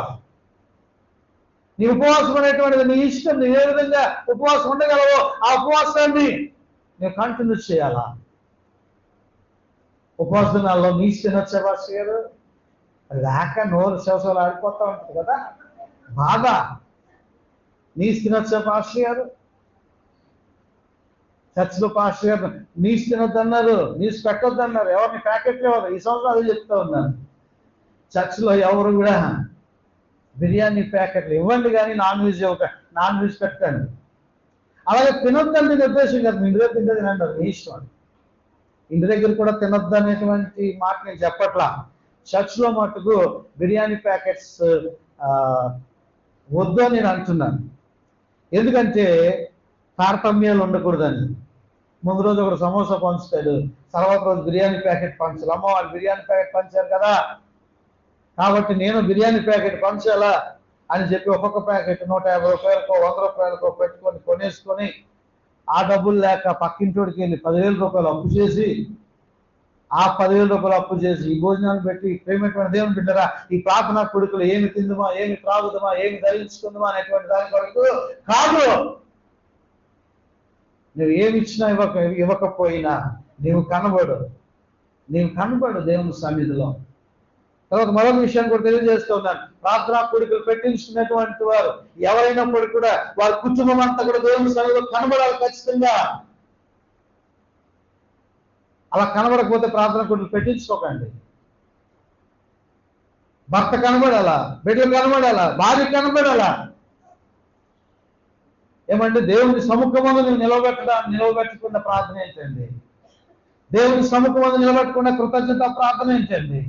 నీ ఉపవాసం అనేటువంటిది నీ ఇష్టం. నువ్వు ఏ విధంగా ఉపవాసం ఉండగలవో ఆ ఉపవాసాన్ని నువ్వు కంటిన్యూ చేయాలా. ఉపవాస దినాల్లో నీసు తినొచ్చా పాస్టర్ గారు? లేక నోరు శవసాలు ఆడిపోతా ఉంటుంది కదా బాధ. నీసు తినొచ్చా పాస్టర్ గారు? చర్చిలో పాస్టర్ గారు నీసు తినొద్దన్నారు, నీసు పెట్టొద్దన్నారు. ఎవరిని ప్యాకెట్లు ఇవ్వరు. ఈ సంవత్సరం అదే చెప్తా ఉన్నాను. చర్చిలో ఎవరు కూడా బిర్యానీ ప్యాకెట్లు ఇవ్వండి కానీ నాన్ వెజ్ పెట్టండి. అలాగే తినొద్దంటే ఉద్దేశం కాదు, మీ ఇంటి దగ్గర తింటే తినండి, మీ ఇష్టం. ఇంటి దగ్గర కూడా తినొద్దు అనేటువంటి మాట నేను చెప్పట్లా. చర్చ్లో మటుకు బిర్యానీ ప్యాకెట్స్ వద్దు అని నేను అంటున్నాను. ఎందుకంటే తారతమ్యాలు ఉండకూడదని. ముందు రోజు ఒకడు సమోసా పంచుతాడు, తర్వాత రోజు బిర్యానీ ప్యాకెట్ పంచాలి. అమ్మ వాళ్ళు బిర్యానీ ప్యాకెట్ పంచారు కదా కాబట్టి నేను బిర్యానీ ప్యాకెట్ పంచాలా అని చెప్పి ఒక్కొక్క ప్యాకెట్ 150 రూపాయలకో 100 రూపాయలకో కొనేసుకొని ఆ డబ్బులు లేక పక్కింటోడికి వెళ్ళి 10,000 రూపాయలు అప్పు చేసి, ఆ 10,000 రూపాయలు అప్పు చేసి ఈ భోజనాలు పెట్టి పేమెంట్ దేవుని బిడ్డరా ఈ ప్రార్థనా కొడుకులు ఏమి తిందుమా, ఏమి త్రాగుదమా, ఏమి ధరించుకుందామా అనేటువంటి దాని కొరకు కాదు. నువ్వు ఏమి ఇచ్చినా ఇవ్వకపోయినా నీవు కనబడు దేవుని సన్నిధిలో. తర్వాత మరొక విషయాన్ని కూడా తెలియజేస్తూ ఉన్నాను. ప్రార్థనా కొడుకులు పెట్టించుకున్నటువంటి వారు ఎవరైనప్పటికీ కూడా వారి కుటుంబం అంతా కూడా దేవుని సన్నిధిలో కనబడాలి ఖచ్చితంగా. అలా కనబడకపోతే ప్రార్థనా కొడుకులు పెట్టించుకోకండి. భర్త కనబడాలా, బిడ్డలు కనబడాలా, భార్య కనబడాలా. ఏమంటే దేవుని సముఖమందు నువ్వు నిలవబెట్టుకున్న ప్రార్థన ఏంటండి? దేవుని సముఖమందు నిలబెట్టుకున్న కృతజ్ఞత ప్రార్థన ఏంటండి?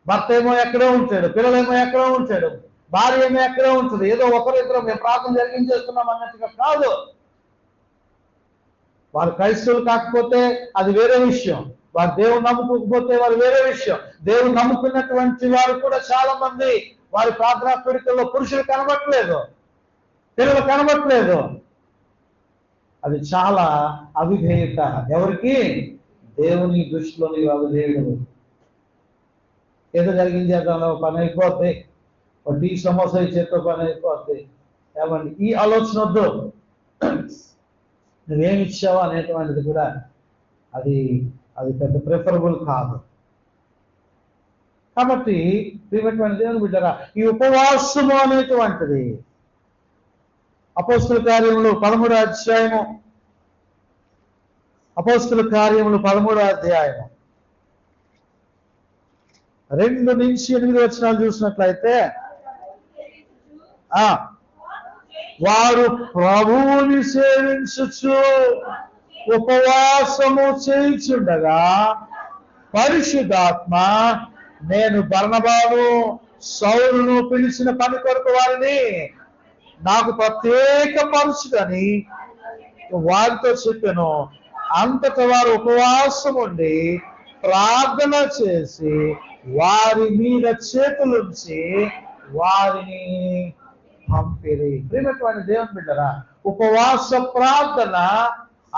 భర్త ఏమో ఎక్కడో ఉంటాడు, పిల్లలేమో ఎక్కడో ఉంటాడు, భార్య ఏమో ఎక్కడో ఉంటుంది. ఏదో ఒకరిద్దరు మేము ప్రార్థన జరిగించేస్తున్నాం అన్నట్టుగా కాదు. వారు క్రైస్తవులు కాకపోతే అది వేరే విషయం, వారు దేవుని నమ్ముకోకపోతే వారు వేరే విషయం. దేవుని నమ్ముకున్నటువంటి వారు కూడా చాలా మంది వారి ప్రార్థనా కోరికల్లో పురుషులు కనబట్టలేదు, పిల్లలు కనబట్టలేదు. అది చాలా అవిధేయత. ఎవరికి? దేవుని దృష్టిలో నీవు అవిధేయుడు. ఏదో జరిగించేద్దాం పని అయిపోద్ది, ఒక టీ సమోసా ఇచ్చేతో పని అయిపోద్ది. ఏమండి ఈ ఆలోచన వద్దు. నువ్వేమి ఇచ్చావో అనేటువంటిది కూడా అది పెద్ద ప్రిఫరబుల్ కాదు. కాబట్టి ప్రియమైనటువంటి దేవుని బిడ్డరా, ఈ ఉపవాసము అనేటువంటిది అపోస్తుల కార్యములు 13వ అధ్యాయము, అపోస్తుల కార్యములు 13వ అధ్యాయము 2 నుంచి 8 వచనాలు చూసినట్లయితే, వారు ప్రభువుని సేవించుచు ఉపవాసము చేయుచుండగా పరిశుద్ధాత్మ నేను బర్నబాను సౌలును పిలిచిన పని కొరకు వారిని నాకు ప్రత్యేక పరుచుదని వారితో చెప్పాను. అంతటా వారు ఉపవాసం ఉండి ప్రార్థన చేసి వారి మీద చేతులుంచి వారిని పంపిరి. ప్రియమైనటువంటి దేవుని బిడ్డరా, ఉపవాస ప్రార్థన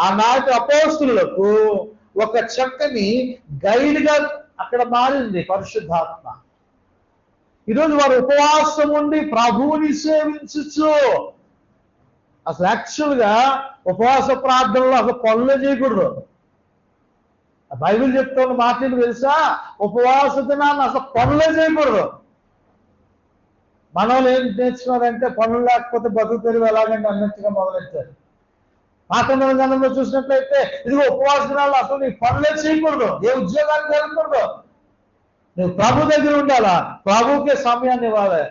ఆనాటి అపోస్తులకు ఒక చక్కని గైడ్ గా అక్కడ మారింది పరిశుద్ధాత్మ. ఈరోజు వారు ఉపవాసం ఉండి ప్రభువుని సేవించు అసలు యాక్చువల్గా ఉపవాస ప్రార్థనలో అసలు పనులే చేయకూడదు. బైబిల్ చెప్తున్న మాటలు తెలుసా? ఉపవాస దినాన్ని అసలు పనులే చేయకూడదు. మనోళ్ళు ఏం నేర్చుకున్నారంటే పనులు లేకపోతే బతుకు తెరువు ఎలాగంటే అన్నట్టుగా మొదలెట్టారు. పాత గ్రంథంలో చూసినట్లయితే ఇదిగో ఉపవాస దినాల్లో అసలు నీ పనులే చేయకూడదు, ఏ ఉద్యోగాన్ని జరగకూడదు. నువ్వు ప్రభు దగ్గర ఉండాలా, ప్రభుకే సమయాన్ని ఇవ్వాలి,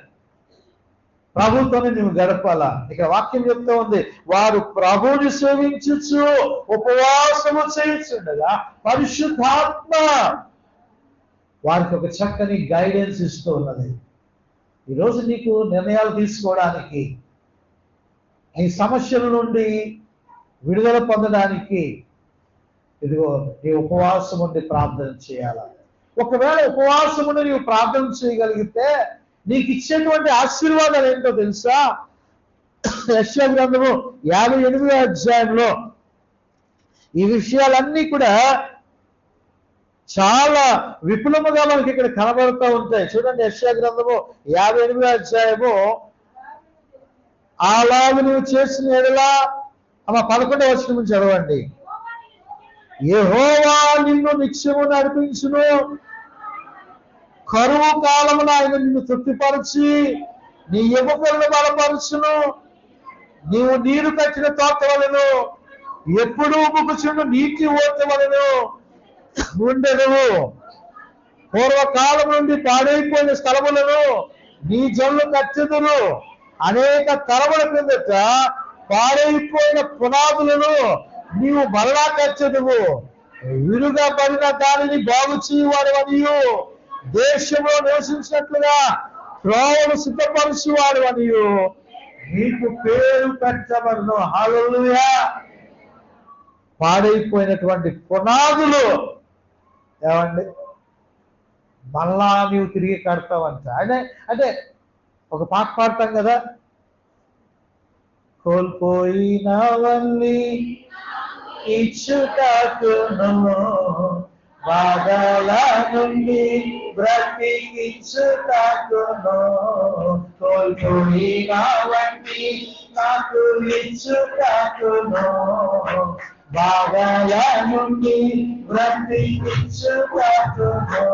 ప్రభుతోనే నువ్వు గడపాలా. ఇక్కడ వాక్యం చెప్తూ ఉంది, వారు ప్రభువుని సేవించచ్చు ఉపవాసము చేయించుండగా పరిశుద్ధాత్మ వారికి ఒక చక్కని గైడెన్స్ ఇస్తూ ఉన్నది. ఈరోజు నీకు నిర్ణయాలు తీసుకోవడానికి, ఈ సమస్యల నుండి విడుదల పొందడానికి ఇదిగో నీ ఉపవాసం ఉండి ప్రార్థన చేయాల. ఒకవేళ ఉపవాసం ఉండి నీవు ప్రార్థన చేయగలిగితే నీకు ఇచ్చేటువంటి ఆశీర్వాదాలు ఏంటో తెలుసా? యెషయా గ్రంథము 58వ అధ్యాయంలో ఈ విషయాలన్నీ కూడా చాలా విపులముగా మనకి ఇక్కడ కనబడుతూ ఉంటాయి. చూడండి, యెషయా గ్రంథము 58వ అధ్యాయము అలాగ నువ్వు చేసిన ఎడలా 11వ వచనం నుంచి చదవండి. యెహోవా నిన్ను నిత్యము నడిపించును, కరువు కాలమున ఆయన నిన్ను తృప్తిపరచి నీ ఎముకలను బలపరచును. నీవు నీరు కట్టిన తోట వలెను ఎప్పుడూ ముక్కుచుండు నీటి ఓట వలెను ఉండెదవు. పూర్వకాలం నుండి పాడైపోయిన స్థలములను నీ జనులు కట్టెదరు. అనేక తరముల కిందట పాడైపోయిన పునాదులను నీవు మరలా కట్టెదవు. విరుగా పడిన దానిని బాగు చేయవాడవనియు, దేశంలో నివసించినట్లుగా త్రోవను సిద్ధపరచువాడవనియు నీకు పేరు పెట్టబడును. హల్లెలూయా. పాడైపోయినటువంటి పునాదులు ఏమండి మళ్ళా నీవు తిరిగి కడతావంట. అంటే ఒక పాట పాడతాం కదా, కోల్పోయినవన్నీ ఇచ్చుటకును బాధల నుండి బ్రతికించుటకును, కోల్పోయినవన్నీ నాకు ఇచ్చుటకును బాధల నుండి బ్రతికించుటకును.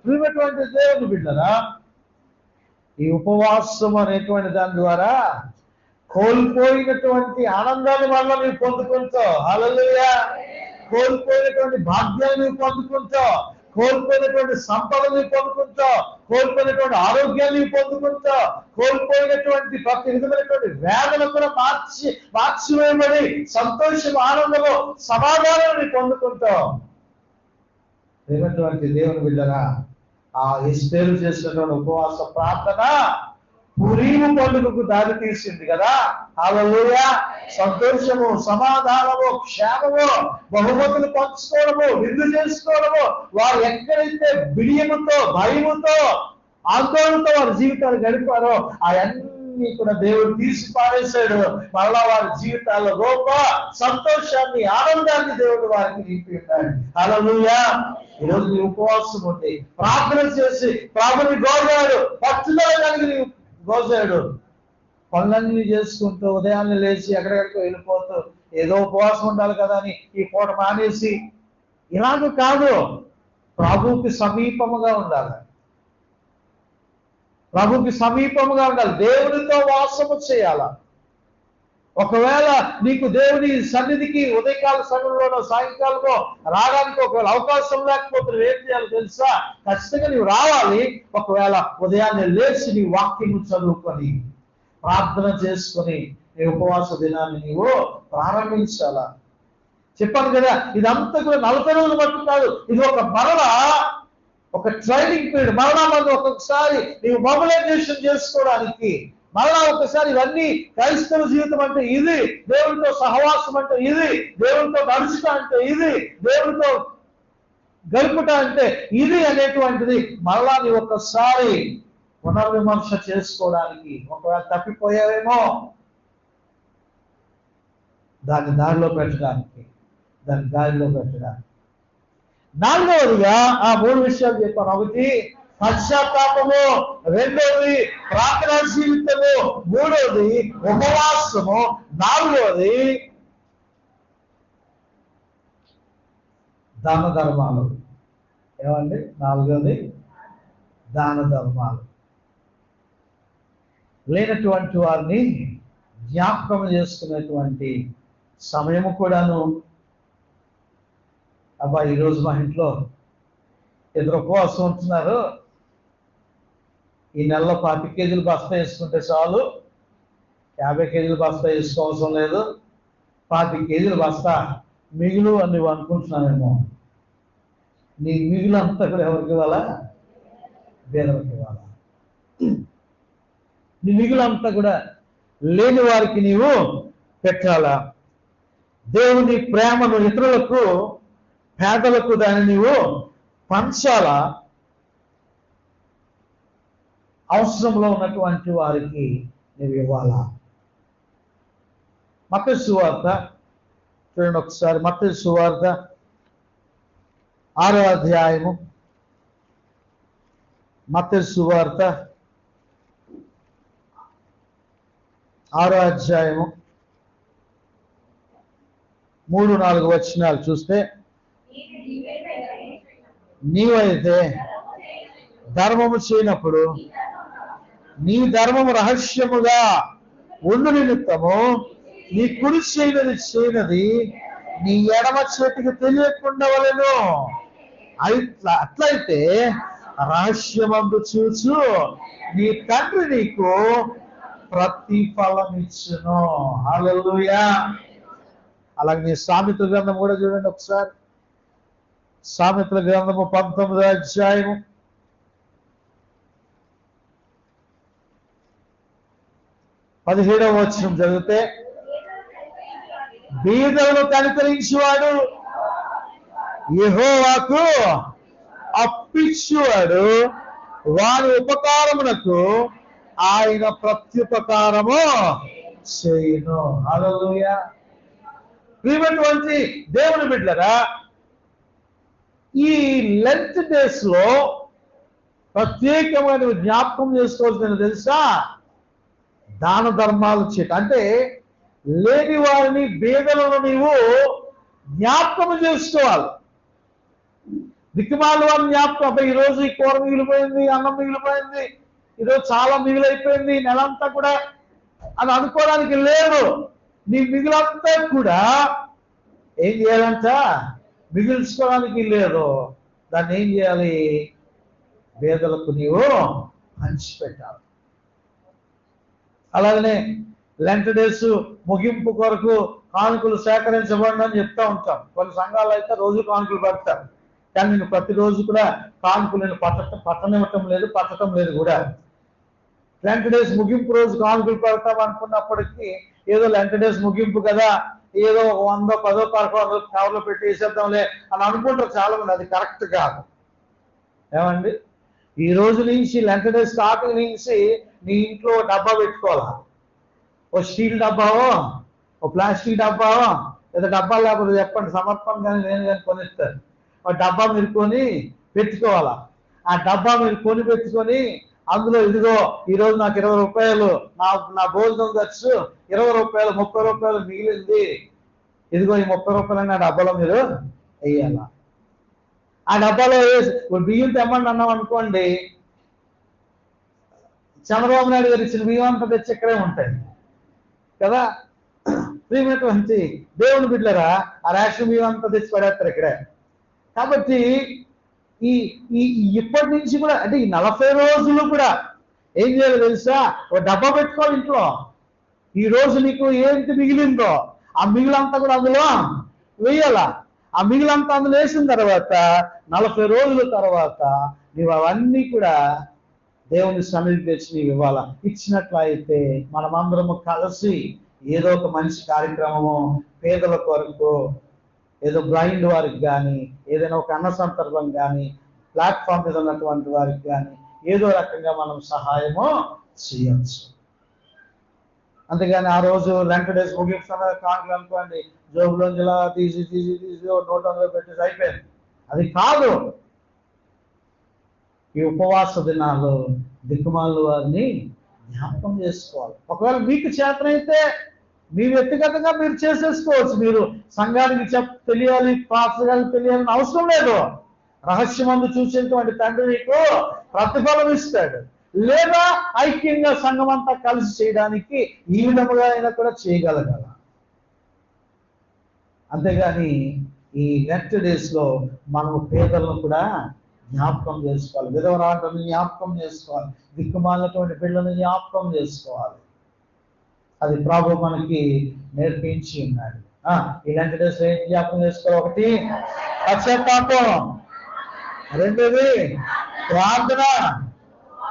ప్రియమైనటువంటి దేవుని బిడ్డలారా, ఈ ఉపవాసం అనేటువంటి దాని ద్వారా కోల్పోయినటువంటి ఆనందాన్ని వల్ల నీవు పొందుకుంటావు. హల్లెలూయా. కోల్పోయినటువంటి భాగ్యాన్ని నీవు పొందుకుంటావు, కోల్పోయినటువంటి సంపదని పొందుకుంటావు, కోల్పోయినటువంటి ఆరోగ్యాన్ని పొందుకుంటావు, కోల్పోయినటువంటి ప్రతి విధమైనటువంటి వేదన కూడా మార్చివేయబడి సంతోషం, ఆనందము, సమాధానాన్ని పొందుకుంటావు. ప్రియమైనటువంటి దేవుని బిడ్డలారా, ఆ ఎస్తేరు చేసినటువంటి ఉపవాస ప్రార్థన పురీము పండుగకు దారి తీసింది కదా. హల్లెలూయా. సంతోషము, సమాధానము, క్షేమము, బహుమతులు పంచుకోవడము, విందు చేసుకోవడము, వారు ఎక్కడైతే బిడియముతో, భయముతో, ఆందోళనతో వారి జీవితాలు గడిపారో అవన్నీ కూడా దేవుడు తీసి పారేశాడు. మళ్ళా వారి జీవితాల్లో గొప్ప సంతోషాన్ని, ఆనందాన్ని దేవుడు వారికి నింపి ఉన్నాడు. హల్లెలూయా. ఈరోజు నీ ఉపవాసం ఉండి ప్రార్థన చేసి ప్రభుని గోరాడు, పట్టుదల కలిగి నీవు గోసాడు. పనులన్నీ చేసుకుంటూ ఉదయాన్నే లేచి ఎక్కడెక్కడికో వెళ్ళిపోతూ ఏదో ఉపవాసం ఉండాలి కదా అని ఈ పూట మానేసి ఇలాగ కాదు, ప్రభువుకి సమీపముగా ఉండాలి. ప్రభుకి సమీపముగా ఉండాలి, దేవునితో వాసము చేయాల. ఒకవేళ నీకు దేవుని సన్నిధికి ఉదయకాల సమయంలోనో సాయంకాలమో రావడానికి ఒకవేళ అవకాశం లేకపోతే నువ్వు ఏం చేయాలో తెలుసా? ఖచ్చితంగా నువ్వు రావాలి. ఒకవేళ ఉదయాన్నే లేచి నీ వాక్యము చదువుకొని ప్రార్థన చేసుకొని నీ ఉపవాస దినాన్ని నీవు ప్రారంభించాలా. చెప్పాను కదా, ఇదంతా కూడా 40 రోజులు బట్టి కాదు, ఇది ఒక ట్రైనింగ్ పీరియడ్. మరలా మనం ఒక్కొక్కసారి నీవు మొబిలైజేషన్ చేసుకోవడానికి, మరలా ఒకసారి ఇవన్నీ క్రైస్తవ జీవితం అంటే ఇది, దేవునితో సహవాసం అంటే ఇది, దేవునితో నడుచుట అంటే ఇది, దేవునితో గడుపుట అంటే ఇది అనేటువంటిది మరలా నీవు ఒక్కసారి పునర్విమర్శ చేసుకోవడానికి. ఒకవేళ తప్పిపోయావేమో దాన్ని దారిలో పెట్టడానికి. 4వదిగా ఆ 3 విషయాలు చెప్పాను. 1 పశ్చాత్తాపము, 2వది ప్రార్థనా జీవితము, 3వది ఉపవాసము, 4వది దాన ధర్మాలు. ఏమండి? 4వది దాన ధర్మాలు. లేనటువంటి వారిని జ్ఞాపకం చేసుకునేటువంటి సమయము కూడాను. అబ్బా, ఈరోజు మా ఇంట్లో ఇద్దరు ఉపవాసం ఉంటున్నారు, ఈ నెలలో 25 కేజీలు బస్తా వేసుకుంటే చాలు, 50 కేజీలు బస్తా వేసుకోవసరం లేదు, 25 కేజీలు బస్తా మిగులు అని నువ్వు అనుకుంటున్నావేమో. నీ మిగులు అంతా కూడా ఎవరికి ఇవ్వాలా? పేదలకు ఇవ్వాలా. నీ మిగులు అంతా కూడా లేని వారికి నీవు పెట్టాలా. దేవుని ప్రేమను ఇతరులకు, పేదలకు దాన్ని నీవు పంచాలా. అవసరంలో ఉన్నటువంటి వారికి నీవు ఇవ్వాలా. మత్తయి సువార్త చూడండి ఒకసారి. మత్తయి సువార్త 6వ అధ్యాయము. మత్తయి సువార్త 6వ అధ్యాయము 3-4 వచనాలు చూస్తే, నీవైతే ధర్మము చేయనప్పుడు నీ ధర్మము రహస్యముగా ఉండు నిమిత్తము నీ కుడి చేయనది నీ ఎడమ చేతికి తెలియకుండా వలెను. అట్లయితే రహస్యమందు చూచు నీ తండ్రి నీకు ప్రతిఫలం ఇచ్చును. హల్లెలూయా. అలాగే నీ సామెతల గ్రంథం కూడా చూడండి ఒకసారి. సామెతల గ్రంథము 19వ అధ్యాయము 17వ వచనం చదివితే, బీదలను కనికరించువాడు యెహోవాకు అప్పిచ్చువాడు, వారి ఉపకారమునకు ఆయన ప్రత్యుపకారము చేయును. హల్లెలూయా. ప్రియమైనటువంటి దేవుని బిడ్డలారా, ఈ లెంత్ డేస్ లో ప్రత్యేకమైన జ్ఞాపకం చేసుకోవాల్సింది తెలుసా? దాన ధర్మాలు చేయటం అంటే లేని వారిని, బీదలను నీవు జ్ఞాపకం చేసుకోవాలి. దిక్కుమాల వారిని జ్ఞాపకం. అబ్బాయి ఈరోజు ఈ కూర మిగిలిపోయింది, అన్నం మిగిలిపోయింది, ఈరోజు చాలా మిగిలిపోయింది, నెలంతా కూడా అని అనుకోవడానికి లేదు. నీ మిగులంతా కూడా ఏం చేయాలంట? మిగిల్చుకోవడానికి లేదు. దాన్ని ఏం చేయాలి? పేదలకు నీవు పంచిపెట్టాలి. అలాగనే లెంట్ డేస్ ముగింపు కొరకు కానుకలు సేకరించబడి అని చెప్తా ఉంటాం. కొన్ని సంఘాలు అయితే రోజు కానుకలు పడతారు, కానీ నేను ప్రతిరోజు కూడా కానుకలు నేను పట్టడం లేదు కూడా. లెంట్ డేస్ ముగింపు రోజు కానుకలు పెడతాం అనుకున్నప్పటికీ ఏదో లెంట్ డేస్ ముగింపు కదా, ఏదో 100, 10, 11 కవర్లో పెట్టి వేసేద్దాంలే అని అనుకుంటారు చాలా మంది. అది కరెక్ట్ కాదు. ఏమండి? ఈ రోజు నుంచి లెంట్ డే స్టార్టింగ్ నుంచి నీ ఇంట్లో డబ్బా పెట్టుకోవాలా. ఓ స్టీల్ డబ్బావో, ఓ ప్లాస్టిక్ డబ్బావో, లేదా డబ్బా లేకపోతే చెప్పండి, సమర్పణ కానీ నేను కానీ కొనిస్తారు. ఆ డబ్బా మీరు కొని పెట్టుకోవాలా. ఆ డబ్బా మీరు కొని పెట్టుకొని అందులో ఇదిగో ఈరోజు నాకు 20 రూపాయలు నా భోజనం ఖర్చు 20 రూపాయలు, 30 రూపాయలు మిగిలింది, ఇదిగో ఈ 30 రూపాయలు ఆ డబ్బాలో మీరు వేయాల. ఆ డబ్బాలో వేసి బియ్యం తెమ్మండి అన్నాం అనుకోండి, చంద్రబాబు నాయుడు గారు ఇచ్చిన బియ్యం అంతా తెచ్చి ఇక్కడే ఉంటాయి కదా. ప్రియమైనటువంటి దేవుని బిడ్డలారా, ఆ రేషన్ బియ్యం అంతా తెచ్చి పడేస్తారు ఇక్కడే. కాబట్టి ఈ ఈ ఇప్పటి నుంచి కూడా, అంటే ఈ 40 రోజులు కూడా ఏం చేయాలో తెలుసా? ఒక డబ్బా పెట్టుకోవాలి ఇంట్లో. ఈ రోజు నీకు ఏంటి మిగిలిందో ఆ మిగిలంతా కూడా అందులో వేయాల. ఆ మిగిలంతా అందులో వేసిన తర్వాత 40 రోజుల తర్వాత నీవు అవన్నీ కూడా దేవుని సన్నిధి తెచ్చి నీవు ఇవ్వాలా. ఇచ్చినట్లయితే మనమందరము కలిసి ఏదో ఒక మంచి కార్యక్రమము పేదల కొరకు, ఏదో బ్లైండ్ వారికి కానీ, ఏదైనా ఒక అన్న సందర్భం కానీ, ప్లాట్ఫామ్ మీద ఉన్నటువంటి వారికి కానీ ఏదో రకంగా మనం సహాయము చేయొచ్చు. అంతేగాని ఆ రోజు లెంట్ డేస్ ముగిస్తున్న కాంగ్రెస్ అనుకోండి, జోబులోంచి ఇలా తీసి తీసి తీసి నోట్ అందులో పెట్టేసి అయిపోయింది. అది కాదు. ఈ ఉపవాస దినాలు దిక్కుమాల వారిని జ్ఞాపకం చేసుకోవాలి. ఒకవేళ మీకు చేతనైతే మీ వ్యక్తిగతంగా మీరు చేసేసుకోవచ్చు. మీరు సంఘానికి తెలియాలి, పాస్టర్ గారికి తెలియాలని అవసరం లేదు. రహస్యమందు చూసేటువంటి తండ్రి నీకు ప్రతిఫలం ఇస్తాడు. లేదా ఐక్యంగా సంఘం అంతా కలిసి చేయడానికి ఈ విధముగా అయినా కూడా చేయగలగాల. అంతేగాని ఈ నెక్స్ట్ డేస్ లో మనము పేదలను కూడా జ్ఞాపకం చేసుకోవాలి, విధవరాటను జ్ఞాపకం చేసుకోవాలి, దిక్కుమాలినటువంటి పిల్లలను జ్ఞాపకం చేసుకోవాలి. అది ప్రభు మనకి నేర్పించి ఉన్నాడు. ఇలాంటి డేస్ ఏం జ్ఞాపకం చేసుకోవాలి? ఒకటి పశ్చాత్తాపం, రెండోది ప్రార్థన,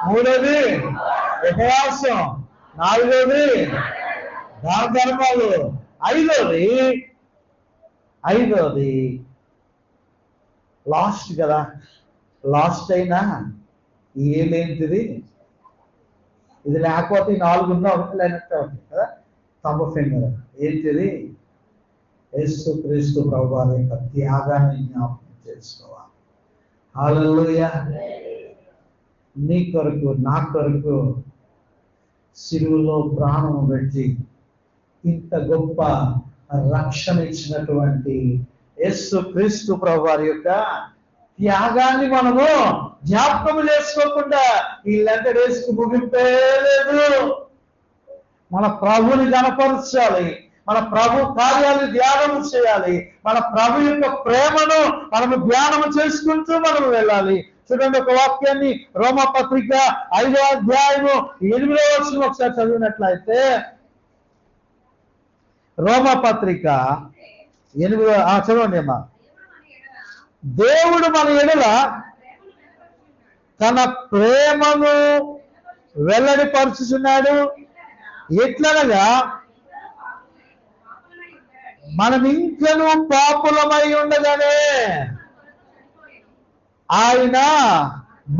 మూడోది ఉపవాసం, నాలుగోది దాన ధర్మాలు, ఐదోది లాస్ట్ కదా. లాస్ట్ అయినా ఏలేంటిది, ఇది లేకపోతే 4 ఉన్నా ఒకటి లేనట్టే ఉంది కదా. తమ ఫింగర్ ఏంటిది? యేసుక్రీస్తు ప్రభువారి యొక్క త్యాగాన్ని జ్ఞాపకం చేసుకోవాలి. హల్లెలూయా. నీ కొరకు నా కొరకు సిలువలో ప్రాణం పెట్టి ఇంత గొప్ప రక్షణ ఇచ్చినటువంటి యేసుక్రీస్తు ప్రభువారి యొక్క త్యాగాన్ని మనము జ్ఞాపకం చేసుకోకుండా ఈ లెంట్ డేస్ కి ముగింపే లేదు. మన ప్రభుని కనపరచాలి, మన ప్రభు కార్యాలను ధ్యానం చేయాలి, మన ప్రభు యొక్క ప్రేమను మనము ధ్యానం చేసుకుంటూ మనం వెళ్ళాలి. చూడండి, ఒక వాక్యాన్ని రోమపత్రిక 5వ అధ్యాయము 8వ వచనం ఒకసారి చదివినట్లయితే, రోమపత్రిక 8 చదవండి అమ్మా. దేవుడు మన ఎడల తన ప్రేమను వెల్లడిపరుచుచున్నాడు. ఎట్లనగా మనం ఇంకనూ పాపులమై ఉండగానే ఆయన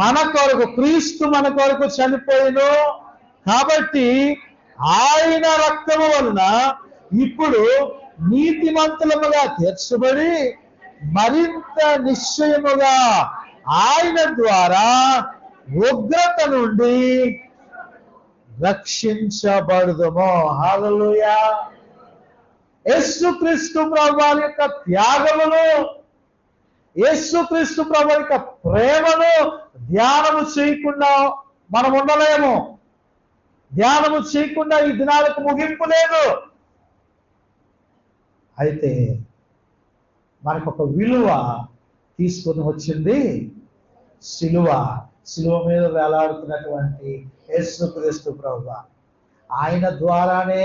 మన కొరకు, క్రీస్తు మన కొరకు చనిపోయిను కాబట్టి ఆయన రక్తము వలన ఇప్పుడు నీతిమంతులముగా తీర్చబడి మరింత నిశ్చయముగా ఆయన ద్వారా ఉగ్రత నుండి రక్షించబడుదుము. హల్లెలూయా. యేసుక్రీస్తు ప్రభువారి యొక్క త్యాగమును, యేసుక్రీస్తు ప్రభువారి యొక్క ప్రేమను ధ్యానము చేయకుండా మనం ఉండలేము. ధ్యానము చేయకుండా ఈ దినాలకు ముగింపు లేదు. అయితే మనకు ఒక విలువ తీసుకొని వచ్చింది సిలువ. సిలువ మీద వేలాడుతున్నటువంటి యేసుక్రీస్తు ప్రభువు, ఆయన ద్వారానే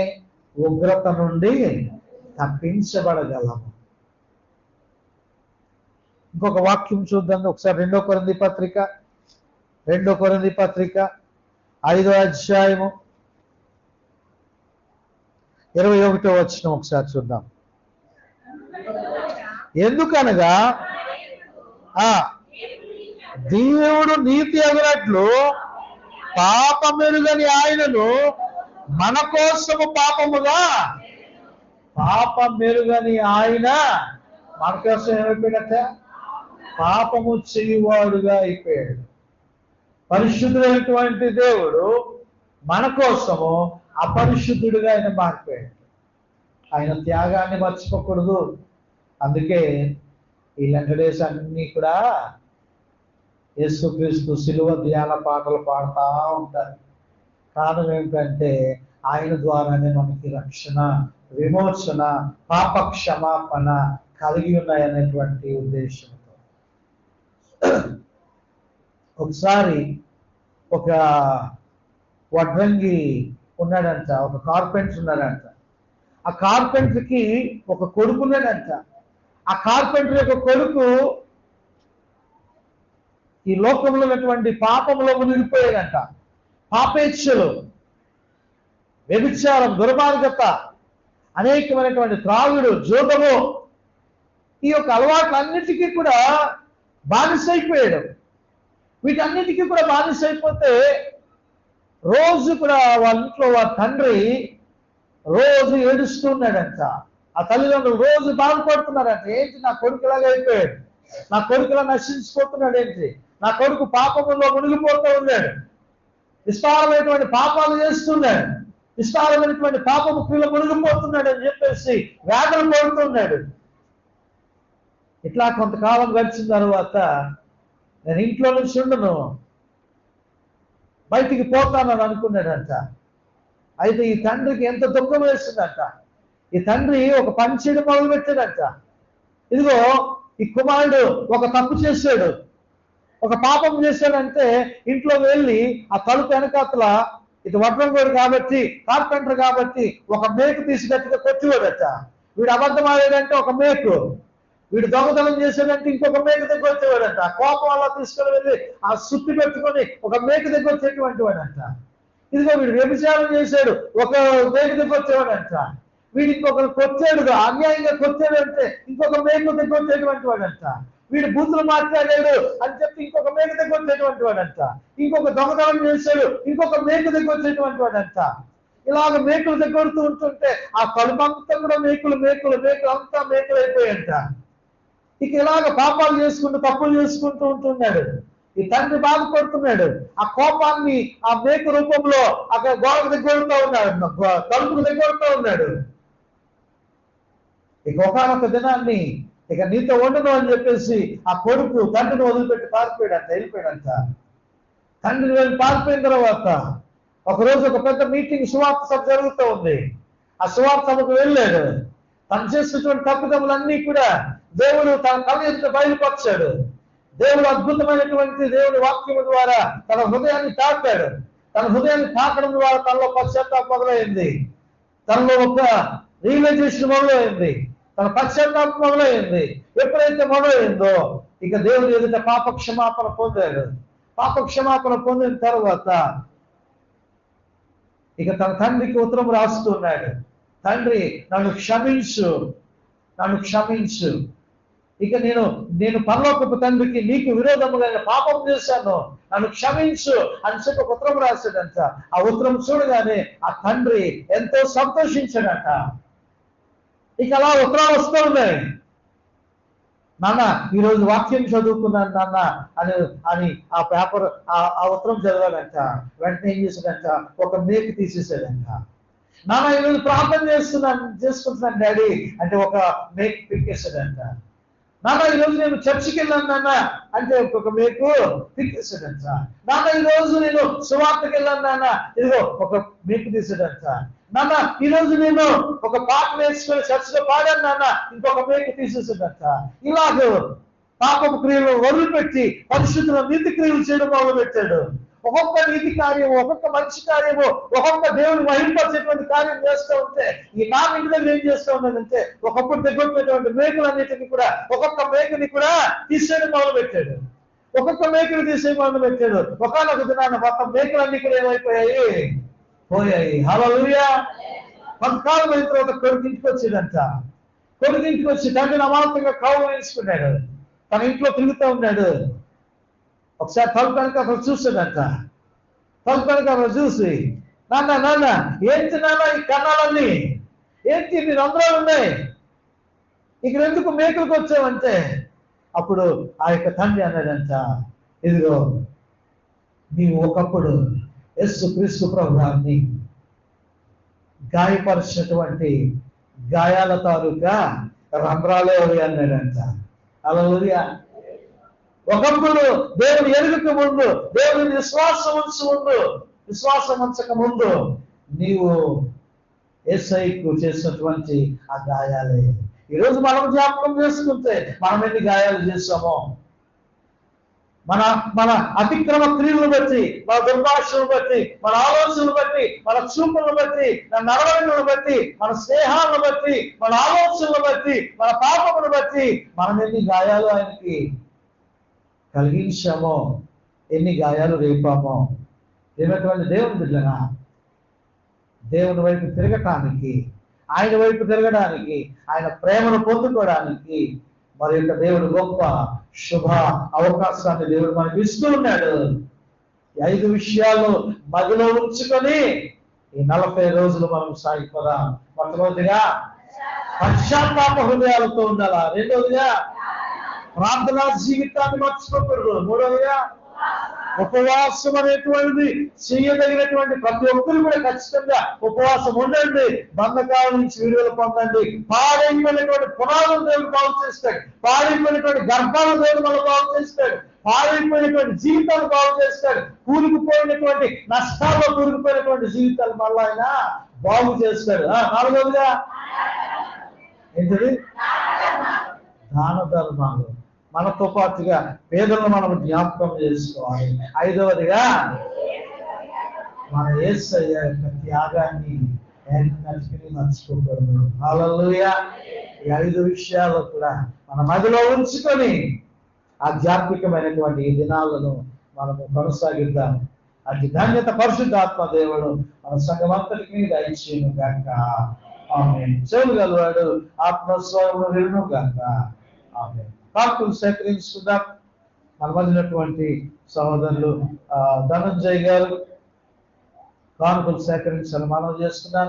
ఉగ్రత నుండి తప్పించబడగలము. ఇంకొక వాక్యం చూద్దాం ఒకసారి. 2 కొరింథీ పత్రిక 5వ అధ్యాయము 21వ వచనం ఒకసారి చూద్దాం. ఎందుకనగా దేవుడు నీతి అగినట్లు పాపమెరుగని ఆయనను మన కోసము పాపమెరుగని ఆయన మన కోసం ఏమైపోయినట్ట? పాపము చేయువాడుగా అయిపోయాడు. పరిశుద్ధుడైనటువంటి దేవుడు మన కోసము అపరిశుద్ధుడిగా ఆయన మారిపోయాడు. ఆయన త్యాగాన్ని మర్చిపోకూడదు. అందుకే ఈ లెంట్ డేస్ అన్ని కూడా యేసుక్రీస్తు సిలువ ధ్యాన పాటలు పాడుతూ ఉంటారు. కారణం ఏమిటంటే ఆయన ద్వారానే మనకి రక్షణ, విమోచన, పాప క్షమాపణ కలిగి ఉన్నాయనేటువంటి ఉద్దేశంతో. ఒకసారి ఒక వడ్రంగి ఉన్నాడంట, ఒక కార్పెంటర్ ఉన్నాడంట. ఆ కార్పెంటర్కి ఒక కొడుకు ఉన్నాడంట. ఆ కార్పెంటర్ యొక్క కొడుకు ఈ లోకంలో ఉన్నటువంటి పాపంలో మునిగిపోయాడంట. పాపేచ్ఛలు, వ్యభిచారం, దుర్మార్గత, అనేకమైనటువంటి త్రాగుడు, జోదము, ఈ యొక్క అలవాట్లన్నిటికీ కూడా బానిసైపోయాడు. వీటన్నిటికీ కూడా బానిసైపోతే రోజు కూడా వాళ్ళ ఇంట్లో వారి తండ్రి రోజు ఏడుస్తూ ఉన్నాడంట. ఆ తల్లిదండ్రులు రోజు బాధపడుతున్నారంట. ఏంటి నా కొడుకు ఇలాగ అయిపోయాడు, నా కొడుకు ఇలా నశించిపోతున్నాడు, ఏంటి నా కొడుకు పాపములో మునిగిపోతూ ఉన్నాడు, విస్తారమైనటువంటి పాపాలు చేస్తున్నాడు, విస్తారమైనటువంటి పాపము క్రియలో మునిగిపోతున్నాడు అని చెప్పేసి వేదన పడుతున్నాడు. ఇట్లా కొంతకాలం గడిచిన తర్వాత నేను ఇంట్లో నుంచి ఉండను, బయటికి పోతానని అనుకున్నాడంట. అయితే ఈ తండ్రికి ఎంత దుఃఖం వేస్తుందంట. ఈ తండ్రి ఒక పని చేయడం మొదలు పెట్టాడంట. ఇదిగో ఈ కుమారుడు ఒక తప్పు చేశాడు, ఒక పాపం చేశాడంటే ఇంట్లో వెళ్ళి ఆ తలుపు వెనకాతల, ఇది వడ్రంగోడు కాబట్టి, కార్పెంటర్ కాబట్టి, ఒక మేకు తీసి గట్టిగా కొట్టివాడట. వీడు అబద్ధం ఆడాడంటే ఒక మేకు, వీడు దొంగతనం చేశాడంటే ఇంకొక మేక దగ్గర వచ్చేవాడంట. కోపం అలా తీసుకొని వెళ్ళి ఆ సుత్తి పెట్టుకొని ఒక మేక దగ్గర వచ్చేటువంటి వాడంట. ఇదిగో వీడు వ్యభిచారం చేశాడు, ఒక మేక దగ్గర వచ్చేవాడంట. వీడు ఇంకొకరు కొచ్చాడు, అన్యాయంగా కొచ్చాడు అంటే ఇంకొక మేక దగ్గర వచ్చేటువంటి వాడంట. వీడు బూతులు మాట్లాడాడు అని చెప్పి ఇంకొక మేక దగ్గర వచ్చేటువంటి వాడంట. ఇంకొక దొంగతనం చేశాడు, ఇంకొక మేక దగ్గర వచ్చేటువంటి వాడంట. ఇలాగ మేకులు దగ్గర ఉంటుంటే ఆ కడుపంతా కూడా మేకులు మేకులు మేకులు అంతా మేకులు అయిపోయాయంట. ఇక ఇలాగ పాపాలు చేసుకుంటూ తప్పులు చేసుకుంటూ ఉంటున్నాడు. ఈ తండ్రి బాధపడుతున్నాడు. ఆ కోపాన్ని ఆ మేక రూపంలో అక్కడ గోడకు దగ్గరుతూ ఉన్నాడు, తలుపుకు దగ్గరుతూ ఉన్నాడు. ఇక ఒకనొక దినాన్ని ఇక నీతో ఉండను అని చెప్పేసి ఆ కొడుకు తండ్రిని వదిలిపెట్టి పారిపోయాడంట, వెళ్ళిపోయాడంట. తండ్రిని వెళ్ళి పారిపోయిన తర్వాత ఒకరోజు ఒక పెద్ద మీటింగ్, సువార్త సభ జరుగుతూ ఉంది. ఆ సువార్త సభకు వెళ్ళాడు. తను చేసినటువంటి తప్పిదములన్నీ కూడా దేవుడు తన కళ్ళ ఎదుట బయలుపరిచాడు. దేవుడు అద్భుతమైనటువంటి దేవుని వాక్యము ద్వారా తన హృదయాన్ని తాకాడు. తన హృదయాన్ని తాకడం ద్వారా తనలో పశ్చాత్తాపం మొదలైంది, తనలో ఒక రియలైజేషన్ మొదలైంది, తన పశ్చాత్తాపం మొదలైంది. ఎప్పుడైతే మొదలైందో ఇక దేవుని ఎదుట పాప క్షమాపణ పొందాడు. పాప క్షమాపణ పొందిన తర్వాత ఇక తన తండ్రికి ఉత్తరం రాస్తున్నాడు. తండ్రి నన్ను క్షమించు, నన్ను క్షమించు. ఇక నేను పరలోకపు తండ్రికి నీకు విరోధముగా పాపం చేశాను, నన్ను క్షమించు అని చెప్పి ఒక ఉత్తరం రాశాడంట. ఆ ఉత్తరం చూడగానే ఆ తండ్రి ఎంతో సంతోషించాడట. ఇక అలా ఉత్తరాలు వస్తూ ఉన్నాయి. నాన్న ఈరోజు వాక్యం చదువుకున్నాను నాన్న అని అని ఆ పేపర్ ఆ ఉత్తరం చదివాడంట. వెంటనే ఏం చేశాడంట, ఒక మేకు తీసేసాడంట. నాన్న ఈరోజు ప్రార్థన చేసుకుంటున్నాను డాడీ అంటే ఒక మేకు పిక్కేసాడంట. నాన్న ఈరోజు నేను చర్చికి వెళ్ళాను నాన్న అంటే ఒక మేకు పిక్కేసాడంట. నాన్న ఈరోజు నేను సువార్తకి వెళ్ళాను నాన్న, ఇదిగో ఒక మేకు తీసాడంట. నాన్న ఈరోజు నేను ఒక పాట నేర్చుకుని చర్చిలో పాడాను నాన్న, ఇంకొక మేకు తీసేసాడంట. ఇలాగ పాపపు క్రియలు వదిలిపెట్టి పరిశుద్ధుల నీతి క్రియలు చేయడం మొదలు పెట్టాడు. ఒక్కొక్క నీతి కార్యము, ఒక్కొక్క మంచి కార్యము, ఒక్కొక్క దేవుని మహింపరిచేటువంటి కార్యం చేస్తూ ఉంటే ఈ నా ఇంటి దగ్గర ఏం చేస్తూ ఉన్నదంటే ఒకప్పుడు దగ్గరటువంటి మేకులన్నిటిని కూడా ఒక్కొక్క మేకుని కూడా తీసేయడం మొదలు పెట్టాడు. ఒక్కొక్క మేకుని తీసేయడం మొదలు పెట్టాడు. ఒకనొక దినాన మొత్తం మేకులన్నీ కూడా ఏమైపోయాయి, పోయాయి. హల్లెలూయా. కొంతకాలం అయిన తర్వాత కొడుకు ఇంటికి వచ్చాడంట. కొడుకు ఇంటికి వచ్చి తండ్రిని అమాంతంగా కావు వేసుకున్నాడు. తన ఇంట్లో తిరుగుతూ ఉన్నాడు. ఒకసారి తలుపు వెనక అక్కడ చూసాడంట. తలుపు వెనక అక్కడ చూసి నాన్న నాన్న ఏంటి నాన్న ఈ కన్నాలన్నీ ఏంటి నీ రంధ్రాలు ఉన్నాయి, ఇక్కడ ఎందుకు మేకులకు వచ్చావంటే అప్పుడు ఆ యొక్క తండ్రి అన్నాడంట, ఇదిగో నీవు ఒకప్పుడు యేసు క్రీస్తు ప్రభువుని గాయపరిచినటువంటి గాయాల తాలూకా రంధ్రాలే అన్నాడంట. హల్లెలూయా. ఒకప్పుడు దేవుని ఎరుగక ముందు, దేవుని విశ్వాసం ఉంచు ముందు, విశ్వాసం ఉంచక ముందు నీవు యేసయ్యకు చేసినటువంటి ఆ గాయాలే ఈరోజు మనం జ్ఞాపకం చేసుకుంటే మనం ఎన్ని గాయాలు చేస్తామో, మన మన అతిక్రమ క్రియలను బట్టి, మన దుర్భాషలను బట్టి, మన ఆలోచనలు బట్టి, మన చూపులను బట్టి, మన నడవడికలను బట్టి, మన స్నేహాలను బట్టి, మన ఆలోచనలు బట్టి, మన పాపమును బట్టి మనం ఎన్ని గాయాలు ఆయనకి కలిగించామో, ఎన్ని గాయాలు రేపామో. ఏమైనటువంటి దేవుని బిడ్డలనా, దేవుని వైపు తిరగటానికి, ఆయన వైపు తిరగడానికి, ఆయన ప్రేమను పొందుకోవడానికి మరి యొక్క దేవుడు గొప్ప శుభ అవకాశాన్ని దేవుడు మనకి ఇస్తూ ఉన్నాడు. ఈ 5 విషయాలు మదిలో ఉంచుకొని ఈ 40 రోజులు మనం సాగిపోదాం. మొట్టమొదటిగా పశ్చాత్తాప హృదయాలతో ఉండాలా. రెండవదిగా ప్రార్థనా జీవితాన్ని మర్చిపోకూడదు. మూడవదిగా ఉపవాసం అనేటువంటిది చేయదగినటువంటి ప్రతి ఒక్కరు కూడా ఖచ్చితంగా ఉపవాసం ఉండండి. బంధకాల నుంచి విడుదల పొందండి. పాడైపోయినటువంటి పునాదులు దేవుడు బాగు చేస్తాడు. పాడైపోయినటువంటి గర్భాలు దేవుడు మనం బాగు చేస్తాడు. పాడైపోయినటువంటి జీవితాలు బాగు చేస్తాడు. కూలికిపోయినటువంటి నష్టాల్లో కూలికిపోయినటువంటి జీవితాలు మళ్ళీ ఆయన బాగు చేస్తాడు. నాలుగవదిగా ఏంటది? దాన ధర్మాలు. మనతో పాటుగా పేదలను మనం జ్ఞాపకం చేసుకోవాలి. ఐదవదిగా మన యేసయ్య యొక్క త్యాగాన్ని ఎన్నటికీ మర్చిపోకూడదు. హల్లెలూయా. ఈ 5 విషయాలు కూడా మన మదిలో ఉంచుకొని ఆధ్యాత్మికమైనటువంటి ఈ దినాలను మనము కొనసాగిద్దాం. అతి ధన్యత పరిశుద్ధాత్మ దేవుడు మన సంఘమంతటికి దయచేయును గాక. ఆమేన్. చెవులు గలవాడు ఆత్మస్వరమును వినును గాక. ఆమేన్. కాకులు సేకరించుకుందాం. మన మధ్యనటువంటి సహోదరులు ధనంజయ్ గారు కానుకలు సేకరించాలని మనం చేస్తున్నాం.